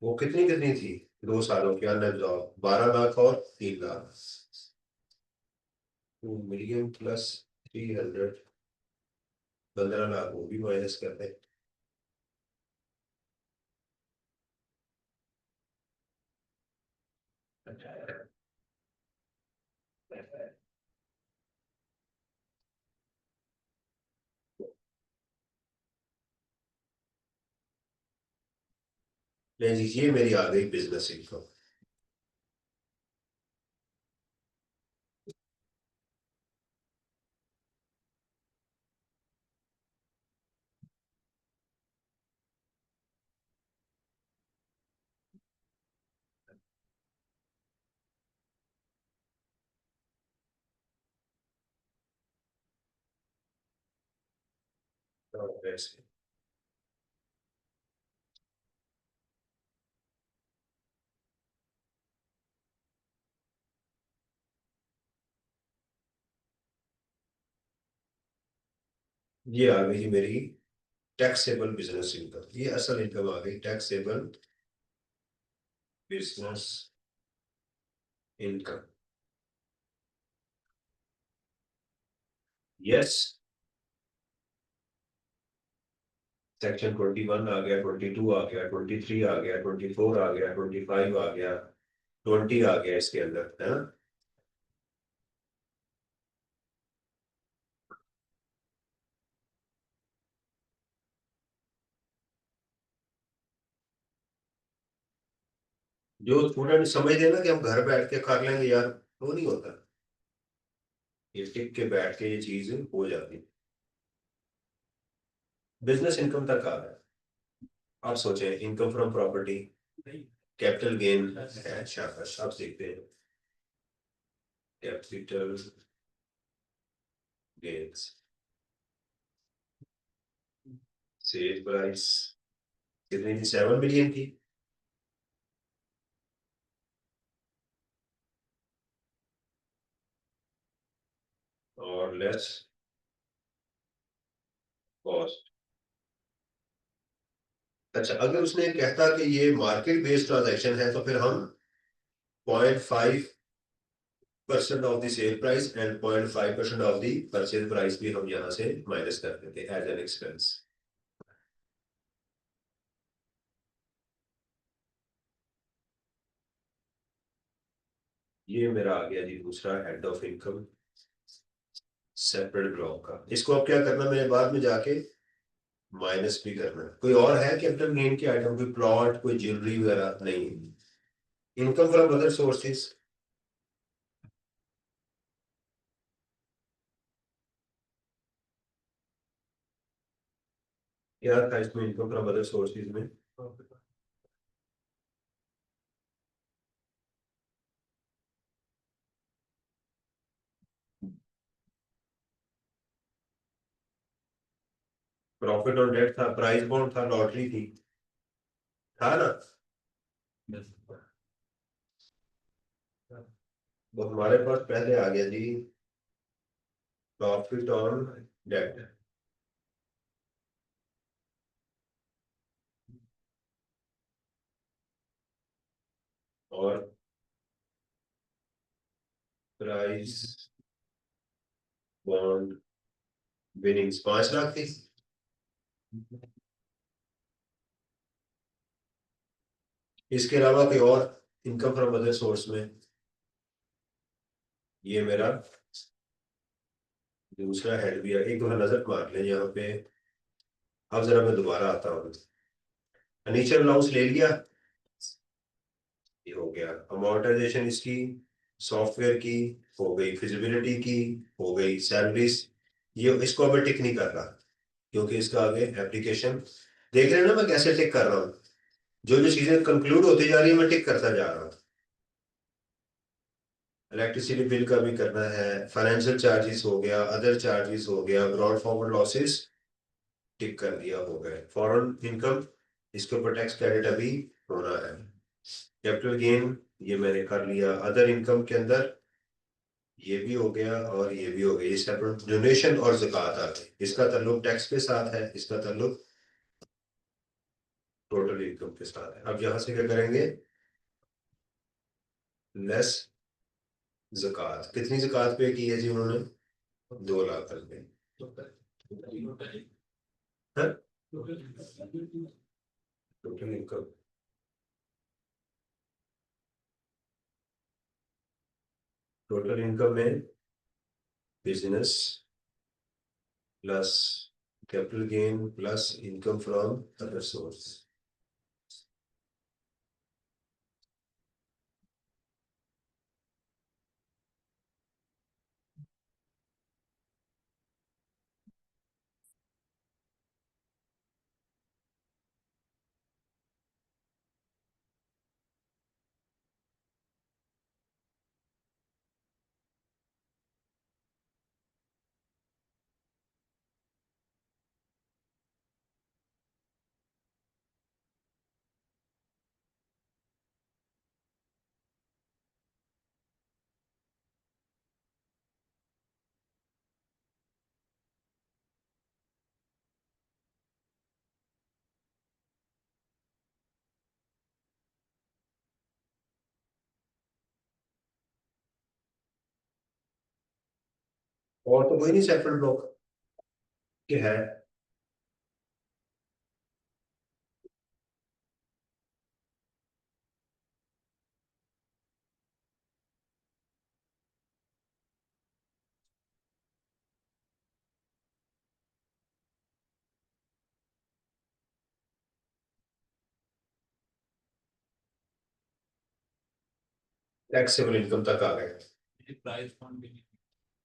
वो कितनी कितनी थी 2 सालों की अनएब्जॉर्ब? 12 लाख और 3 लाख। 2 मिलियन प्लस 300, 15 लाख वो भी माइनस कर दें। ले लीजिए, मेरी आ गई बिजनेस इनकम। ऐसे ये आ गई मेरी टैक्सेबल बिजनेस इनकम। ये असल इनकम आ गई, taxable business income. Yes. Section 21 आ गया, 22 आ गया, 23 आ गया, 24 आ गया, 25 आ गया, 20 आ गया इसके अंदर, है ना। जो स्टूडेंट समझते हैं ना कि हम घर बैठ के कर लेंगे यार, वो नहीं होता। ये टिक के बैठ के ये चीज हो जाती है। बिजनेस इनकम तक आ रहा है। आप सोचें, income from property, capital gain है, शाबाश, आप देखते हैं कैपिटल गेन्स, सेल प्राइस कितनी थी? 7 मिलियन थी। और लेस कॉस्ट। अच्छा, अगर उसने कहता कि ये मार्केट बेस्ड ट्रांजैक्शन है तो फिर हम 0.5% of the sale price and 0.5% of the purchase price भी हम यहाँ से माइनस कर देते एज एन एक्सपेंस। ये मेरा आ गया जी दूसरा head of income, separate block का। इसको अब क्या करना, मैंने बाद में जाके माइनस भी करना है। कोई और है कैपिटल गेन की आइटम? कोई प्लॉट, कोई ज्वेलरी वगैरह? नहीं। Income from other sources. क्या था इसमें इनकम फ्रॉम अदर सोर्सेज में? प्रॉफिट ऑन डेट था, प्राइस बॉन्ड था, लॉटरी थी, था ना। वो हमारे पास पहले आ गया जी प्रॉफिट ऑन डेट, और प्राइस बॉन्ड विनिंग्स 5 लाख थी। इसके अलावा कोई और इनकम फ्रॉम अदर सोर्स में? ये मेरा दूसरा हेड भी है। एक बार नजर मार लें यहाँ पे। अब जरा मैं दोबारा आता हूँ। फर्नीचर अलाउंस ले लिया, ये हो गया। अमोर्टाइजेशन इसकी, सॉफ्टवेयर की हो गई, फिजिबिलिटी की हो गई, सैलरीज, ये इसको अब मैं टिक नहीं कर रहा क्योंकि इसका आगे एप्लीकेशन। देख रहे हैं ना मैं कैसे टिक कर रहा हूँ? जो जो चीजें कंक्लूड होती जा रही है मैं टिक करता जा रहा हूँ। इलेक्ट्रिसिटी बिल का भी करना है, फाइनेंशियल चार्जेस हो गया, अदर चार्जेस हो गया, ब्रॉड फॉरवर्ड लॉसेस टिक कर दिया, हो गए। फॉरेन इनकम, इसके ऊपर टैक्स क्रेडिट अभी होना है। कैपिटल गेन ये मैंने कर लिया। अदर इनकम के अंदर ये भी हो गया और ये भी हो गया, ये सेपरेट डोनेशन और ज़कात आ गई। इसका ताल्लुक टैक्स के साथ है, इसका ताल्लुक टोटल इनकम के साथ है। अब यहां से क्या करेंगे, लेस ज़कात। कितनी ज़कात पे की है जी उन्होंने? 2 लाख रुपए। टोटल इनकम, टोटल इनकम में business plus capital gain plus income from other source. और तो कोई नहीं सेपरेट ब्लॉक के है। टैक्सेबल इनकम तक आ गए। प्राइस फंड भी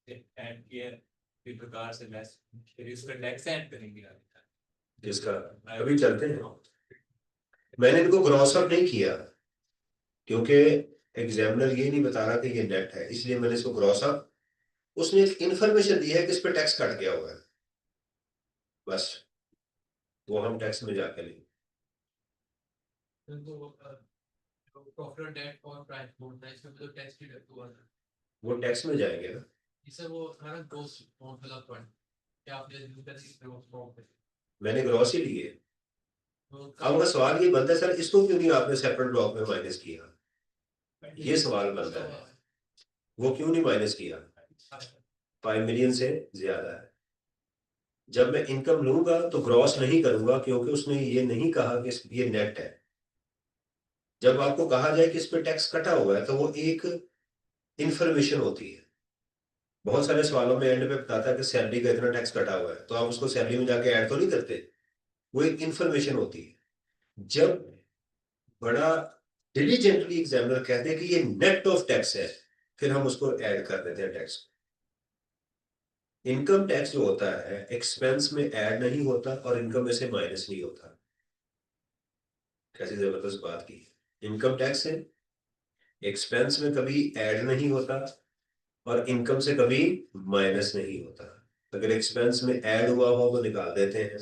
ऐड किया है, फिर प्रकार से लेस, फिर इसका टैक्स ऐड करेंगे आगे। जिसका अभी चलते हैं, मैंने इनको क्रॉस अप नहीं किया क्योंकि एग्जामिनर ये नहीं बता रहा कि ये नेट है, इसलिए मैंने इसको क्रॉस अप, उसने एक इंफॉर्मेशन दी है कि इस पे टैक्स कट गया हुआ है, बस वो हम टैक्स में जाके लेंगे। प्रॉफिट और डेट और प्राइस बोलता है, इसमें तो टैक्स भी हुआ है। वो टैक्स में जाएंगे ना। सर वो हमारा ग्रोस अमाउंट वाला पॉइंट क्या आपने ग्रोस अमाउंट मैंने ग्रॉस ही लिए। तो अब अगर सवाल ये बनता है सर इसको क्यों नहीं आपने सेपरेट ब्लॉक में माइनस किया, ये सवाल बनता है, वो क्यों नहीं माइनस किया? 5 मिलियन से ज्यादा है। जब मैं इनकम लूंगा तो ग्रॉस नहीं करूंगा क्योंकि उसने ये नहीं कहा कि ये नेट है। जब आपको कहा जाए कि इस पे टैक्स कटा हुआ है तो वो एक इंफॉर्मेशन होती है। बहुत सारे सवालों में एंड पे बताता है कि सैलरी का इतना टैक्स कटा हुआ है, तो आप उसको सैलरी में जाके ऐड तो नहीं करते, वो एक इंफॉर्मेशन होती है। जब बड़ा डिलीजेंटली एग्जामिनर कहते हैं कि ये नेट ऑफ टैक्स है, फिर हम उसको ऐड कर देते हैं टैक्स। इनकम टैक्स जो होता है एक्सपेंस में ऐड नहीं होता और इनकम में से माइनस नहीं होता। कैसी जबरदस्त बात की है। इनकम टैक्स है, एक्सपेंस में कभी ऐड नहीं होता और इनकम से कभी माइनस नहीं होता। अगर एक्सपेंस में ऐड हुआ हो तो निकाल देते हैं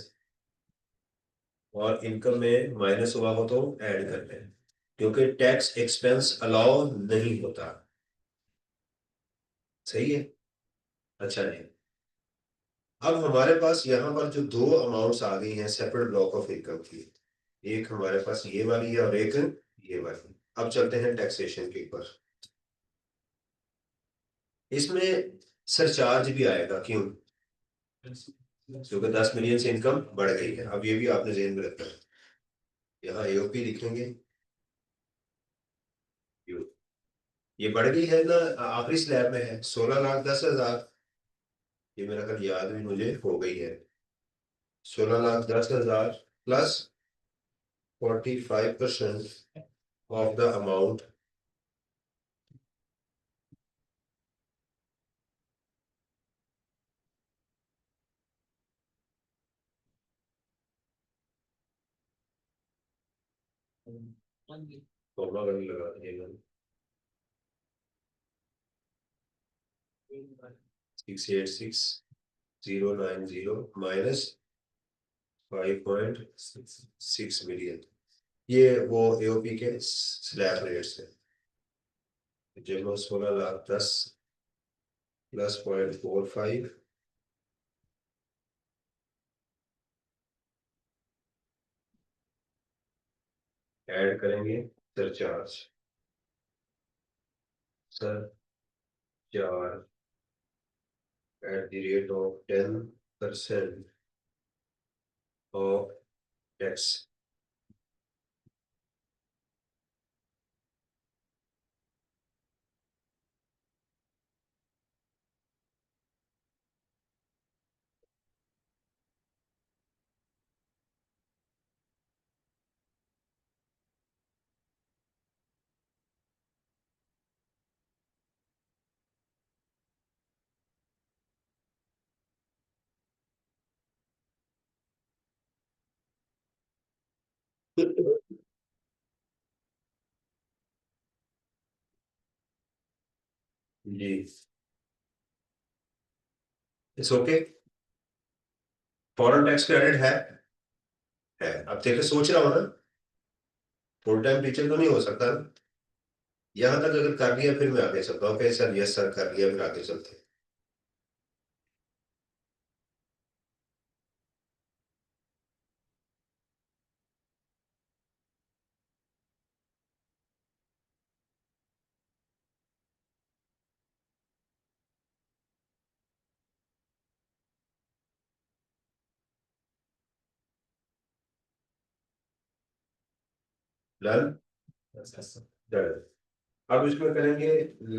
और इनकम में माइनस हुआ हो तो ऐड करते हैं, क्योंकि टैक्स एक्सपेंस अलाउ नहीं होता। सही है। अच्छा जी, अब हमारे पास यहाँ पर जो दो अमाउंट्स आ गई हैं सेपरेट ब्लॉक ऑफ इनकम की, एक हमारे पास ये वाली है और एक ये वाली। अब चलते हैं टैक्सेशन के ऊपर। इसमें सरचार्ज भी आएगा, क्यों? क्योंकि 10 मिलियन से इनकम बढ़ गई है। अब ये भी आपने जेहन में रखना है। यहाँ एओपी लिखेंगे, ये बढ़ गई है ना, आखिरी स्लैब में है 16,10,000। ये मेरा कल याद भी मुझे हो गई है। 16,10,000 plus 45% of the amount comma करके लगा दीजिएगा। 686,090 माइनस 5.6 मिलियन, ये वो एओपी के स्लैब रेट्स है। जब 16,10,000 प्लस 0.45 ऐड करेंगे surcharge, surcharge at the rate of 10% of tax. जी, it's okay. Foreign tax credit है। अब देखिए, सोच रहा हूँ ना, फुल टाइम टीचर तो नहीं हो सकता ना। यहाँ तक अगर कर लिया फिर मैं आगे चलता हूँ। ओके सर, यस सर, कर लिया, फिर आगे चलते हैं। डन। डन। अब इसमें करेंगे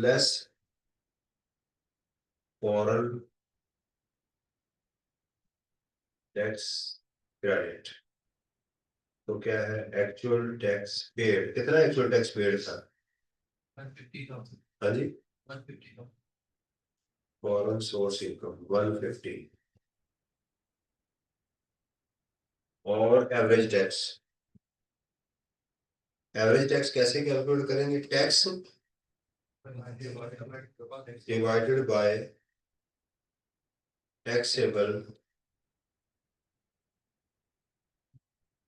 लेस फॉरेन टैक्स क्रेडिट। तो क्या है एक्चुअल टैक्स पेड, कितना एक्चुअल टैक्स पेड था? 150,000। हाँ जी, 150,000। Foreign source income 150। और एवरेज टैक्स कैसे कैलकुलेट करेंगे? Tax divided by taxable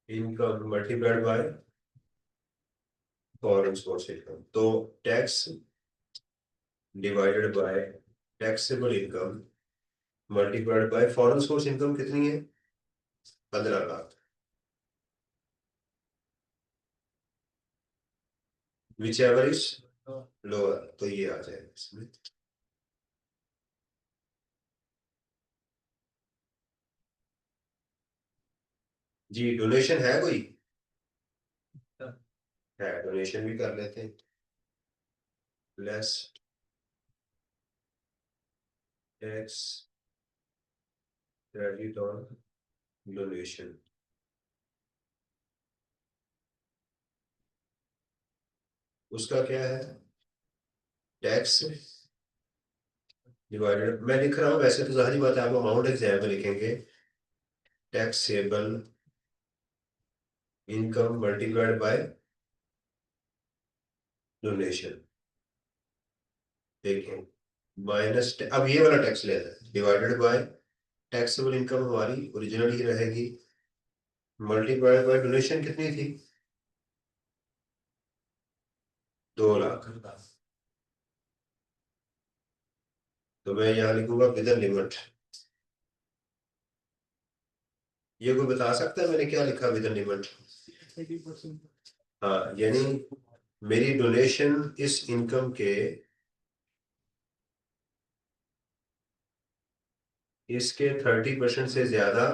income multiplied by foreign source income. तो tax divided by taxable income multiplied by foreign source income कितनी है? 15 lakh. Whichever is lower, तो ये आ जाएगा इसमें। जी, डोनेशन है कोई? है, डोनेशन भी कर लेते हैं। Less tax credit on donation. उसका क्या है? टैक्स डिवाइडेड, मैं लिख रहा हूँ वैसे तो जाहिर बात है आप अमाउंट एग्जाम में लिखेंगे। Taxable income multiplied bye donation. देखें, माइनस, अब ये वाला टैक्स लेना है, डिवाइडेड बाय टैक्सेबल इनकम हमारी ओरिजिनल ही रहेगी, मल्टीप्लाइड बाय डोनेशन कितनी थी? 2 लाख। तो मैं यहाँ लिखूंगा विद इन लिमिट। ये कोई बता सकता है मैंने क्या लिखा विद इन लिमिट? हाँ, यानी मेरी डोनेशन इस इनकम के, इसके 30% से ज्यादा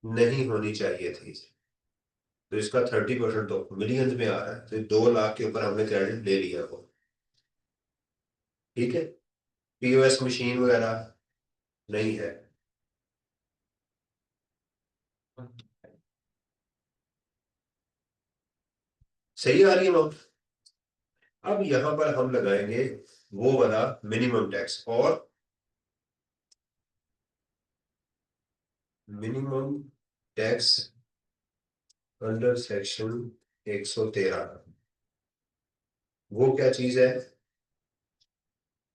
नहीं होनी चाहिए थी। तो इसका 30% तो मिलियंस में आ रहा है, तो 2 लाख के ऊपर हमने क्रेडिट ले लिया वो। ठीक है, पीओएस मशीन वगैरह नहीं है। सही आ रही है अमाउंट। अब यहां पर हम लगाएंगे वो वाला मिनिमम टैक्स, और मिनिमम टैक्स अंडर सेक्शन 113। वो क्या चीज है?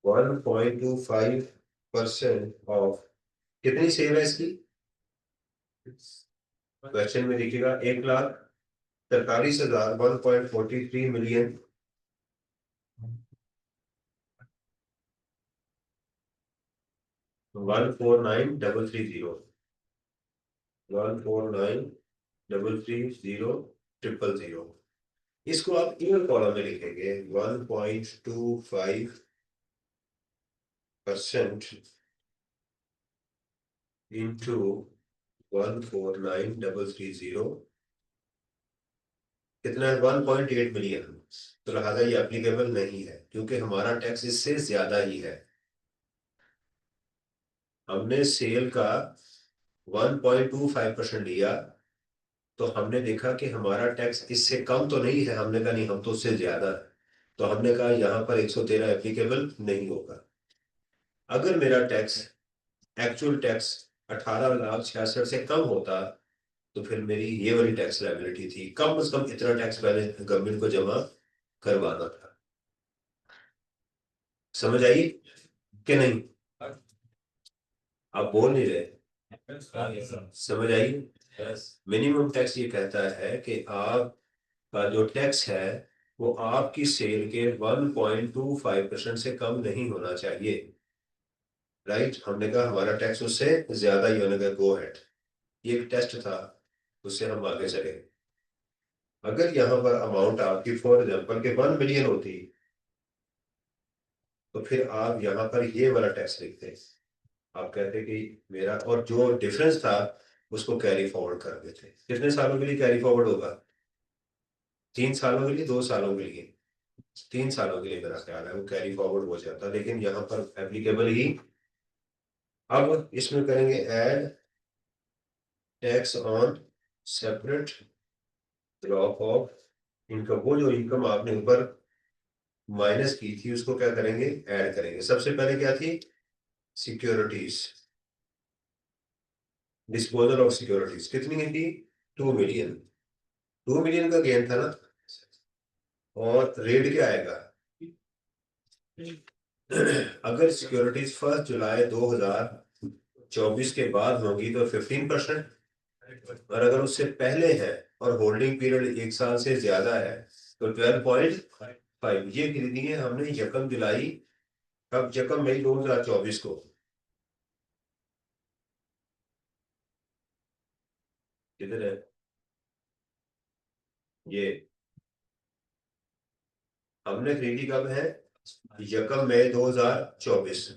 1.25% ऑफ, कितनी सेल है इसकी? क्वेश्चन में देखिएगा 1,43,000, 1.43 मिलियन 149330, 149330 इसको आप इवन कॉलम में लिखेंगे 1.25% इंटू 149330 कितना है 1.8 मिलियन। तो लिहाजा ये एप्लीकेबल नहीं है क्योंकि हमारा टैक्स इससे ज्यादा ही है। हमने सेल का 1.25% लिया तो हमने देखा कि हमारा टैक्स इससे कम तो नहीं है, हमने कहा नहीं हम तो उससे ज्यादा है, तो हमने कहा यहाँ पर 113 एप्लीकेबल नहीं होगा। अगर मेरा टैक्स एक्चुअल टैक्स 18,66,000 से कम होता तो फिर मेरी ये वाली टैक्स लायबिलिटी थी, कम से कम इतना टैक्स पहले गवर्नमेंट को जमा करवाना था। समझ आई कि नहीं? आप बोल नहीं रहे। समझ आई? मिनिमम टैक्स ये कहता है कि आपका जो टैक्स है वो आपकी सेल के 1.25% से कम नहीं होना चाहिए। राइट, हमने कहा हमारा टैक्स उससे ज्यादा ही होने का, गो हेड। ये एक टेस्ट था, उससे हम आगे चले। अगर यहाँ पर अमाउंट आपकी फॉर एग्जाम्पल के 1 मिलियन होती तो फिर आप यहाँ पर ये वाला टैक्स लिखते, आप कहते कि मेरा, और जो डिफरेंस था उसको कैरी फॉरवर्ड कर देते। कितने सालों के लिए कैरी फॉरवर्ड होगा? 3 सालों के लिए, 2 सालों के लिए? 3 सालों के लिए मेरा ख्याल है वो कैरी फॉरवर्ड हो जाता, लेकिन यहाँ पर एप्लीकेबल ही। अब इसमें करेंगे add tax on separate drop of income. वो जो इनकम आपने ऊपर माइनस की थी उसको क्या करेंगे, ऐड करेंगे। सबसे पहले क्या थी? Securities, disposal of securities. कितनी थी? 2 मिलियन। 2 मिलियन का गेन था ना। और रेट क्या आएगा? अगर सिक्योरिटीज 1 जुलाई 2024 के बाद होगी तो 15%, और अगर उससे पहले है और होल्डिंग पीरियड 1 साल से ज्यादा है तो 12.5। ये खरीदी है हमने 1 जुलाई, कब? 1 मई 2024 को। किधर है ये? हमने खरीदी कब है? 1 मई 2024।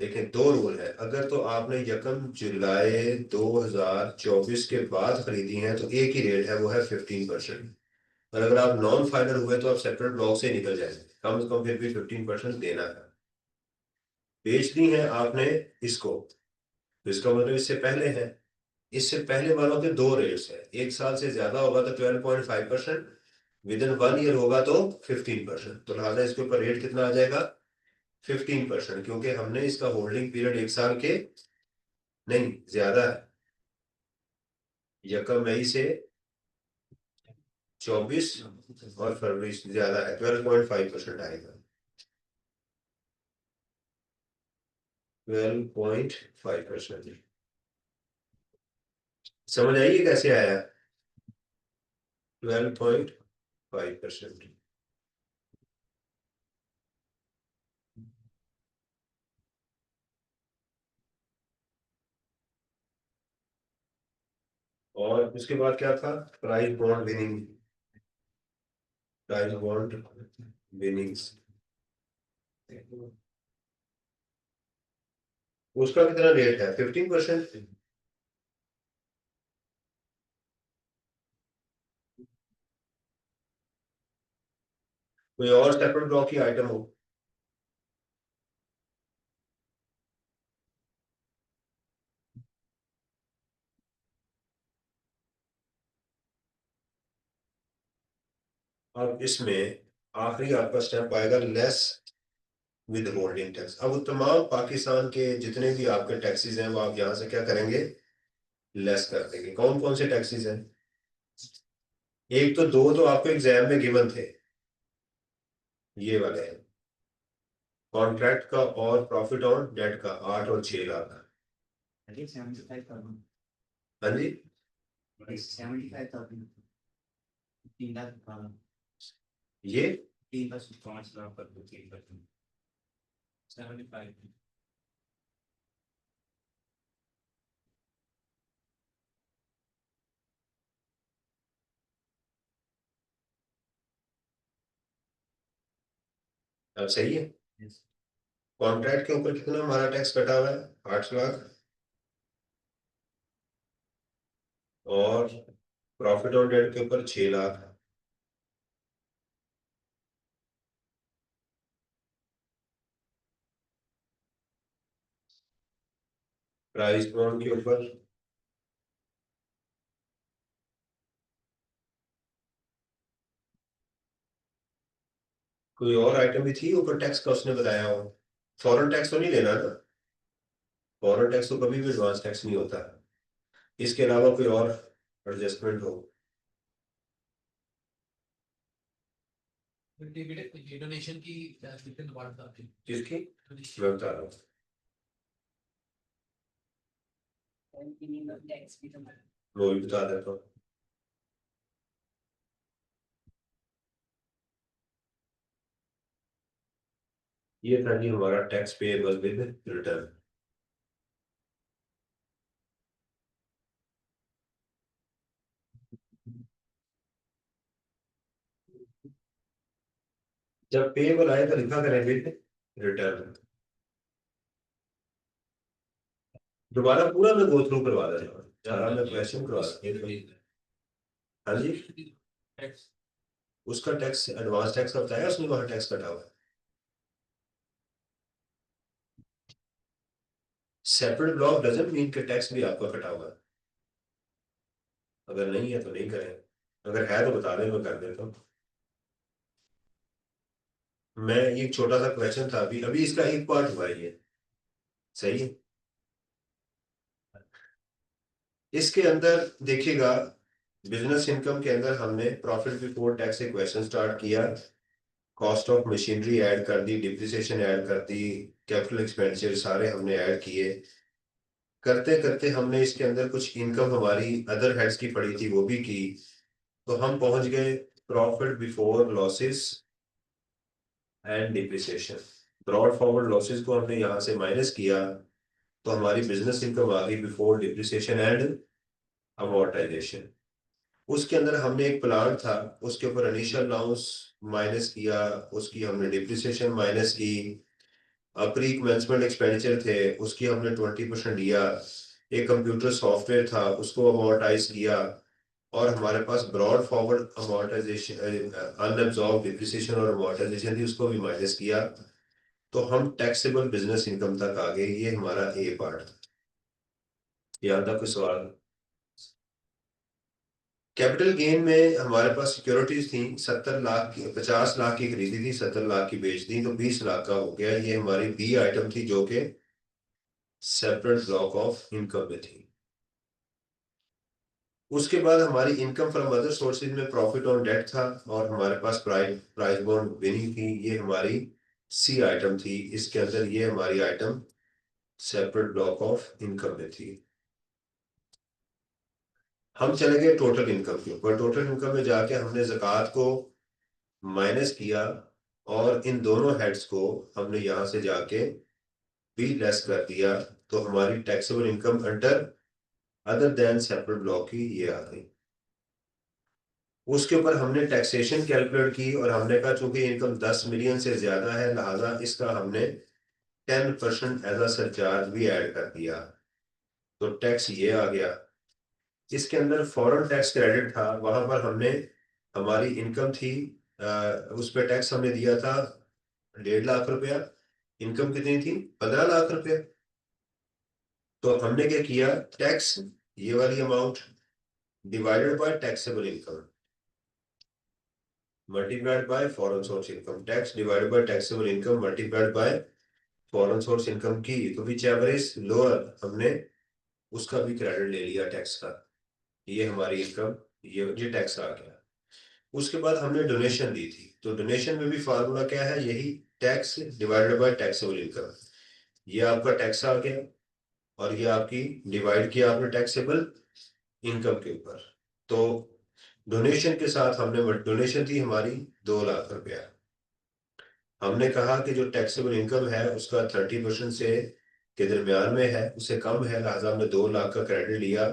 देखें, दो रूल है। अगर तो आपने 1 जुलाई 2024 के बाद खरीदी है तो एक ही रेट है, वो है 15%। और अगर आप नॉन फाइनल हुए तो आप सेपरेट ब्लॉक से निकल जाएंगे, कम से कम फिर भी 15% देना है। बेचनी है आपने इसको तो इसका मतलब इससे पहले है। इससे पहले वालों के दो रेट्स है, 1 साल से ज्यादा होगा तो 12.5%, विद इन 1 ईयर होगा तो 15%। तो लिहाजा इसके ऊपर रेट कितना आ जाएगा? 15%, क्योंकि हमने इसका होल्डिंग पीरियड 1 साल के नहीं ज्यादा है। 1 मई से 24 और फरवरी से ज्यादा है, 12.5% आएगा। 12.5%। समझ आइए कैसे आया? 12.5%। और उसके बाद क्या था? Price bond winning, price bond winnings. उसका कितना रेट है? 15%। कोई और सेपरेट ब्लॉक की आइटम हो? अब इसमें आखिरी आपका स्टेप आएगा लेस विद होल्डिंग टैक्स। अब वो तमाम पाकिस्तान के जितने भी आपके टैक्सेस हैं वो आप यहाँ से क्या करेंगे, लेस कर देंगे। कौन कौन से टैक्सेस हैं? एक तो दो तो आपको एग्जाम में गिवन थे, ये वाले हैं, कॉन्ट्रैक्ट का और प्रॉफिट ऑन डेट का, 8 और 6 लाख। हाँ जी। ये 75 अब सही है। कॉन्ट्रैक्ट के ऊपर कितना हमारा टैक्स कटा हुआ है? 8 लाख। और प्रॉफिट ऑन डेट के ऊपर 6 लाख। प्राइस बॉन्ड के ऊपर कोई और आइटम भी थी ऊपर टैक्स का उसने बताया हो? फॉरेन टैक्स तो नहीं लेना ना? फॉरेन टैक्स तो कभी भी एडवांस टैक्स नहीं होता। इसके अलावा कोई और एडजस्टमेंट हो? डोनेशन की कितने बार बताते हैं? किसकी? मैं बता रहा हूँ। वो भी बता देता हूँ। ये था जी हमारा टैक्स पेएबल विद रिटर्न। जब पेएबल आए तो लिखा करें विद रिटर्न। दोबारा पूरा मैं गो थ्रू करवा देता हूँ, सारा मैं क्वेश्चन करवा देता हूँ। हाँ जी। टैक्स उसका टैक्स एडवांस टैक्स का बताया उसने, वहां टैक्स कटा हुआ है। सेपरेट ब्लॉक डजंट मीन कि टैक्स भी आपका कटा हुआ है। अगर नहीं है तो नहीं करें, अगर है तो बता दें, मैं कर देता हूँ। मैं ये एक छोटा सा क्वेश्चन था, अभी अभी इसका एक पार्ट हुआ है ये। सही है। इसके अंदर देखिएगा, बिजनेस इनकम के अंदर हमने प्रॉफिट बिफोर टैक्स से क्वेश्चन स्टार्ट किया। कॉस्ट ऑफ मशीनरी ऐड कर दी, डिप्रिसिएशन ऐड कर दी, कैपिटल एक्सपेंडिचर सारे हमने ऐड किए। करते करते हमने इसके अंदर कुछ इनकम हमारी अदर हेड्स की पड़ी थी वो भी की। तो हम पहुंच गए profit before losses and depreciation. Brought forward losses को हमने यहां से माइनस किया, तो हमारी बिजनेस इनकम आ गई बिफोर डिप्रिसिएशन एंड अमोर्टाइजेशन। उसके अंदर हमने एक प्लांट था, उसके ऊपर इनिशियल अलाउंस माइनस किया, उसकी हमने डिप्रिसिएशन माइनस की। प्री कमेंसमेंट एक्सपेंडिचर थे, उसकी हमने 20% लिया। एक कंप्यूटर सॉफ्टवेयर था, उसको अमोर्टाइज किया। और हमारे पास ब्रॉड फॉरवर्ड अमोर्टाइजेशन, अनअब्सॉर्ब डिप्रिसिएशन और अमोर्टाइजेशन थी, उसको भी माइनस किया। तो हम टैक्सेबल बिजनेस इनकम तक आ गए। ये हमारा ए पार्ट था। याद था कोई सवाल? कैपिटल गेन में हमारे पास सिक्योरिटीज थी, 70 लाख की, 50 लाख की खरीदी थी, 70 लाख की बेच दी, तो 20 लाख का हो गया। ये हमारी बी आइटम थी जो कि सेपरेट ब्लॉक ऑफ इनकम में थी। उसके बाद हमारी इनकम फ्रॉम अदर सोर्सेज में प्रॉफिट ऑन डेट था, और हमारे पास प्राइस प्राइस बॉन्ड विनिंग थी। ये हमारी सी आइटम थी। इसके अंदर ये हमारी item separate block of income में थी। हम चले गए टोटल इनकम के ऊपर। टोटल इनकम में जाके हमने ज़कात को माइनस किया, और इन दोनों हेड्स को हमने यहां से जाके भी लेस कर दिया। तो हमारी taxable income under other than separate block की ये आ गई। उसके ऊपर हमने टैक्सेशन कैलकुलेट की, और हमने कहा चूंकि इनकम 10 मिलियन से ज्यादा है, लिहाजा इसका हमने 10% एज अ सरचार्ज भी ऐड कर दिया। तो टैक्स ये आ गया। इसके अंदर फॉरेन टैक्स क्रेडिट था, वहां पर हमने हमारी इनकम थी, उस पर टैक्स हमने दिया था 1.5 लाख रुपया। इनकम कितनी थी? 15 लाख रुपया। तो हमने क्या किया, टैक्स ये वाली amount divided by taxable income multiplied by foreign source income. Tax divided by taxable income multiplied by foreign source income की, तो विच एवर इज लोअर, हमने उसका भी क्रेडिट ले लिया टैक्स का। ये हमारी इनकम, ये टैक्स आ गया। उसके बाद हमने डोनेशन दी थी, तो डोनेशन में भी फार्मूला क्या है? यही tax divided by taxable income. ये आपका टैक्स आ गया, और ये आपकी डिवाइड किया आपने टैक्सेबल इनकम के ऊपर। तो डोनेशन के साथ हमने, डोनेशन थी हमारी 2 लाख रुपया। हमने कहा कि जो टैक्सेबल इनकम है उसका 30% से के दरमियान में है, उससे कम है, लिहाजा हमने 2 लाख का क्रेडिट लिया।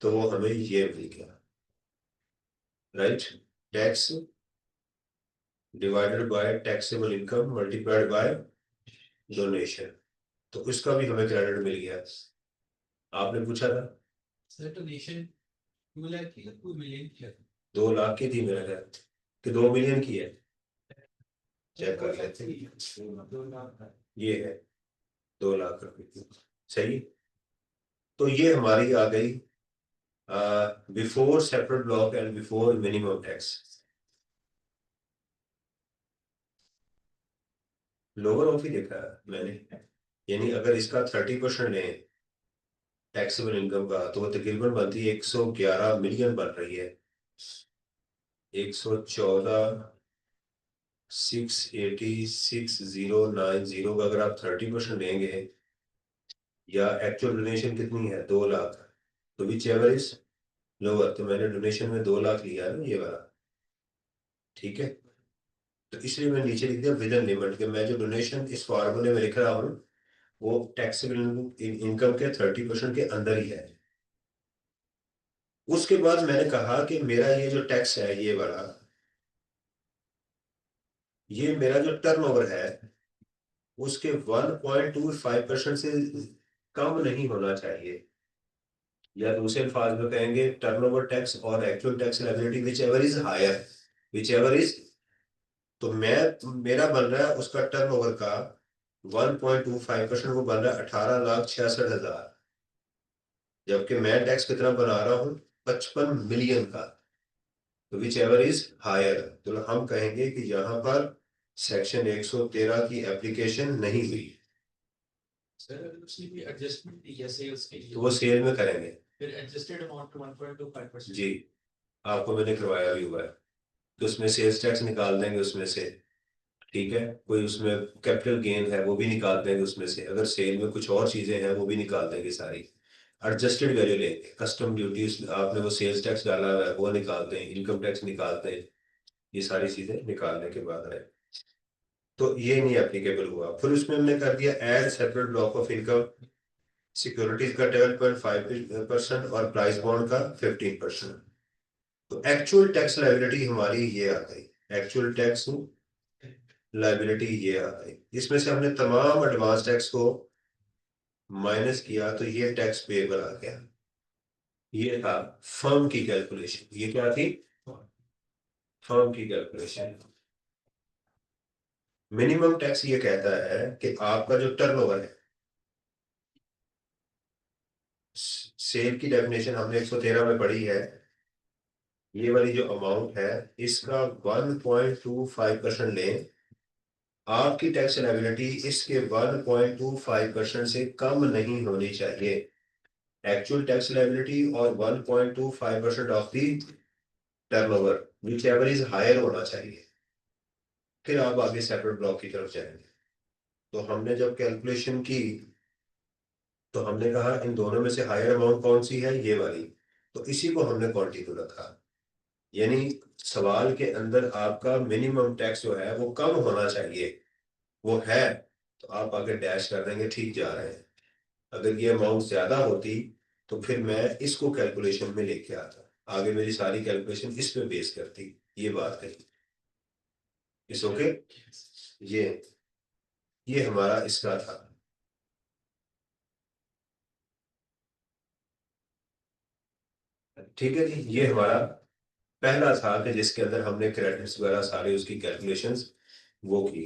तो वो हमें ये मिल गया। Right. Tax divided by taxable income multiplied bye donation. तो इसका भी हमें क्रेडिट मिल गया। आपने पूछा था सर डोनेशन 2 लाख की 2 मिलियन की है। 2 लाख की थी मेरा ख्याल कि 2 मिलियन की है। चेक कर लेते हैं। 2 लाख का। ये है 2 लाख रुपए की। सही। तो ये हमारी आ गई before separate block and before minimum tax. Lower of ही देखा है मैंने। यानी अगर इसका 30% लें टैक्सेबल इनकम का तो वो तकरीबन बनती है 111 मिलियन बन रही है। 114 680 6090 का अगर आप 30% लेंगे या एक्चुअल डोनेशन कितनी है 2 लाख, तो विच एवर इज लोअर। तो मैंने डोनेशन में 2 लाख लिया है ना ये वाला। ठीक है। तो इसलिए मैं नीचे लिख दिया विद इन लिमिट कि मैं जो डोनेशन इस फॉर्मूले में लिख रहा हूँ वो टैक्सेबल इनकम के 30% के अंदर ही है। उसके बाद मैंने कहा कि मेरा ये जो टैक्स है ये वाला, ये मेरा जो टर्नओवर है उसके 1.25% से कम नहीं होना चाहिए। या दूसरे अल्फाज में कहेंगे टर्नओवर टैक्स और actual tax liability whichever is higher, whichever is. तो मैं मेरा बन रहा है उसका टर्नओवर का 1.25%, वो बन रहा है 18,66,000। जबकि मैं टैक्स कितना बना रहा हूँ 55 मिलियन का। तो विच एवर इज हायर, तो हम कहेंगे कि यहाँ पर सेक्शन 113 की एप्लीकेशन नहीं हुई। सर अगर उसने भी एडजस्टमेंट दी है सेल्स के लिए तो वो सेल में करेंगे। फिर एडजस्टेड अमाउंट 1.25%। जी आपको मैंने करवाया भी हुआ है। तो उसमें सेल्स टैक्स निकाल देंगे उसमें से। ठीक है। कोई उसमें कैपिटल गेन है वो भी निकाल देंगे उसमें से। अगर सेल में कुछ और चीजें हैं वो भी निकाल देंगे सारी। एडजस्टेड वैल्यू लेंगे। कस्टम ड्यूटी आपने वो सेल्स टैक्स डाला हुआ है वो निकालते हैं, इनकम टैक्स निकालते हैं। ये सारी चीजें निकालने के बाद है। तो ये नहीं एप्लीकेबल हुआ। फिर उसमें हमने कर दिया add separate block of income. Securities का 12.5% और प्राइस बॉन्ड का 15%। तो एक्चुअल टैक्स लाइबिलिटी हमारी ये आ गई। एक्चुअल टैक्स लाइबिलिटी ये आ गई। इसमें से हमने तमाम एडवांस टैक्स को माइनस किया तो ये टैक्स पेएबल आ गया। ये था फर्म की कैलकुलेशन। ये क्या थी? फर्म की कैलकुलेशन। मिनिमम टैक्स ये कहता है कि आपका जो टर्नओवर है, सेल की डेफिनेशन हमने 113 में पढ़ी है। ये वाली जो अमाउंट है इसका 1.25% लें, आपकी टैक्स लायबिलिटी इसके 1.25% से कम नहीं होनी चाहिए। एक्चुअल टैक्स लायबिलिटी और 1.25% of the turnover whichever is higher होना चाहिए। फिर आप आगे सेपरेट ब्लॉक की तरफ जाएंगे। तो हमने जब कैलकुलेशन की तो हमने कहा इन दोनों में से हायर अमाउंट कौन सी है, ये वाली। तो इसी को हमने क्वांटिटी रखा। यानी सवाल के अंदर आपका मिनिमम टैक्स जो है वो कम होना चाहिए, वो है। तो आप आगे डैश कर देंगे ठीक जा रहे हैं। अगर ये अमाउंट ज्यादा होती तो फिर मैं इसको कैलकुलेशन में लेके आता, आगे मेरी सारी कैलकुलेशन इस पे बेस करती। ये बात कही इस ओके। ये ये हमारा इसका था। ठीक है जी। ये हमारा पहला था कि जिसके अंदर हमने क्रेडिट्स वगैरह सारे उसकी कैलकुलेशंस वो की।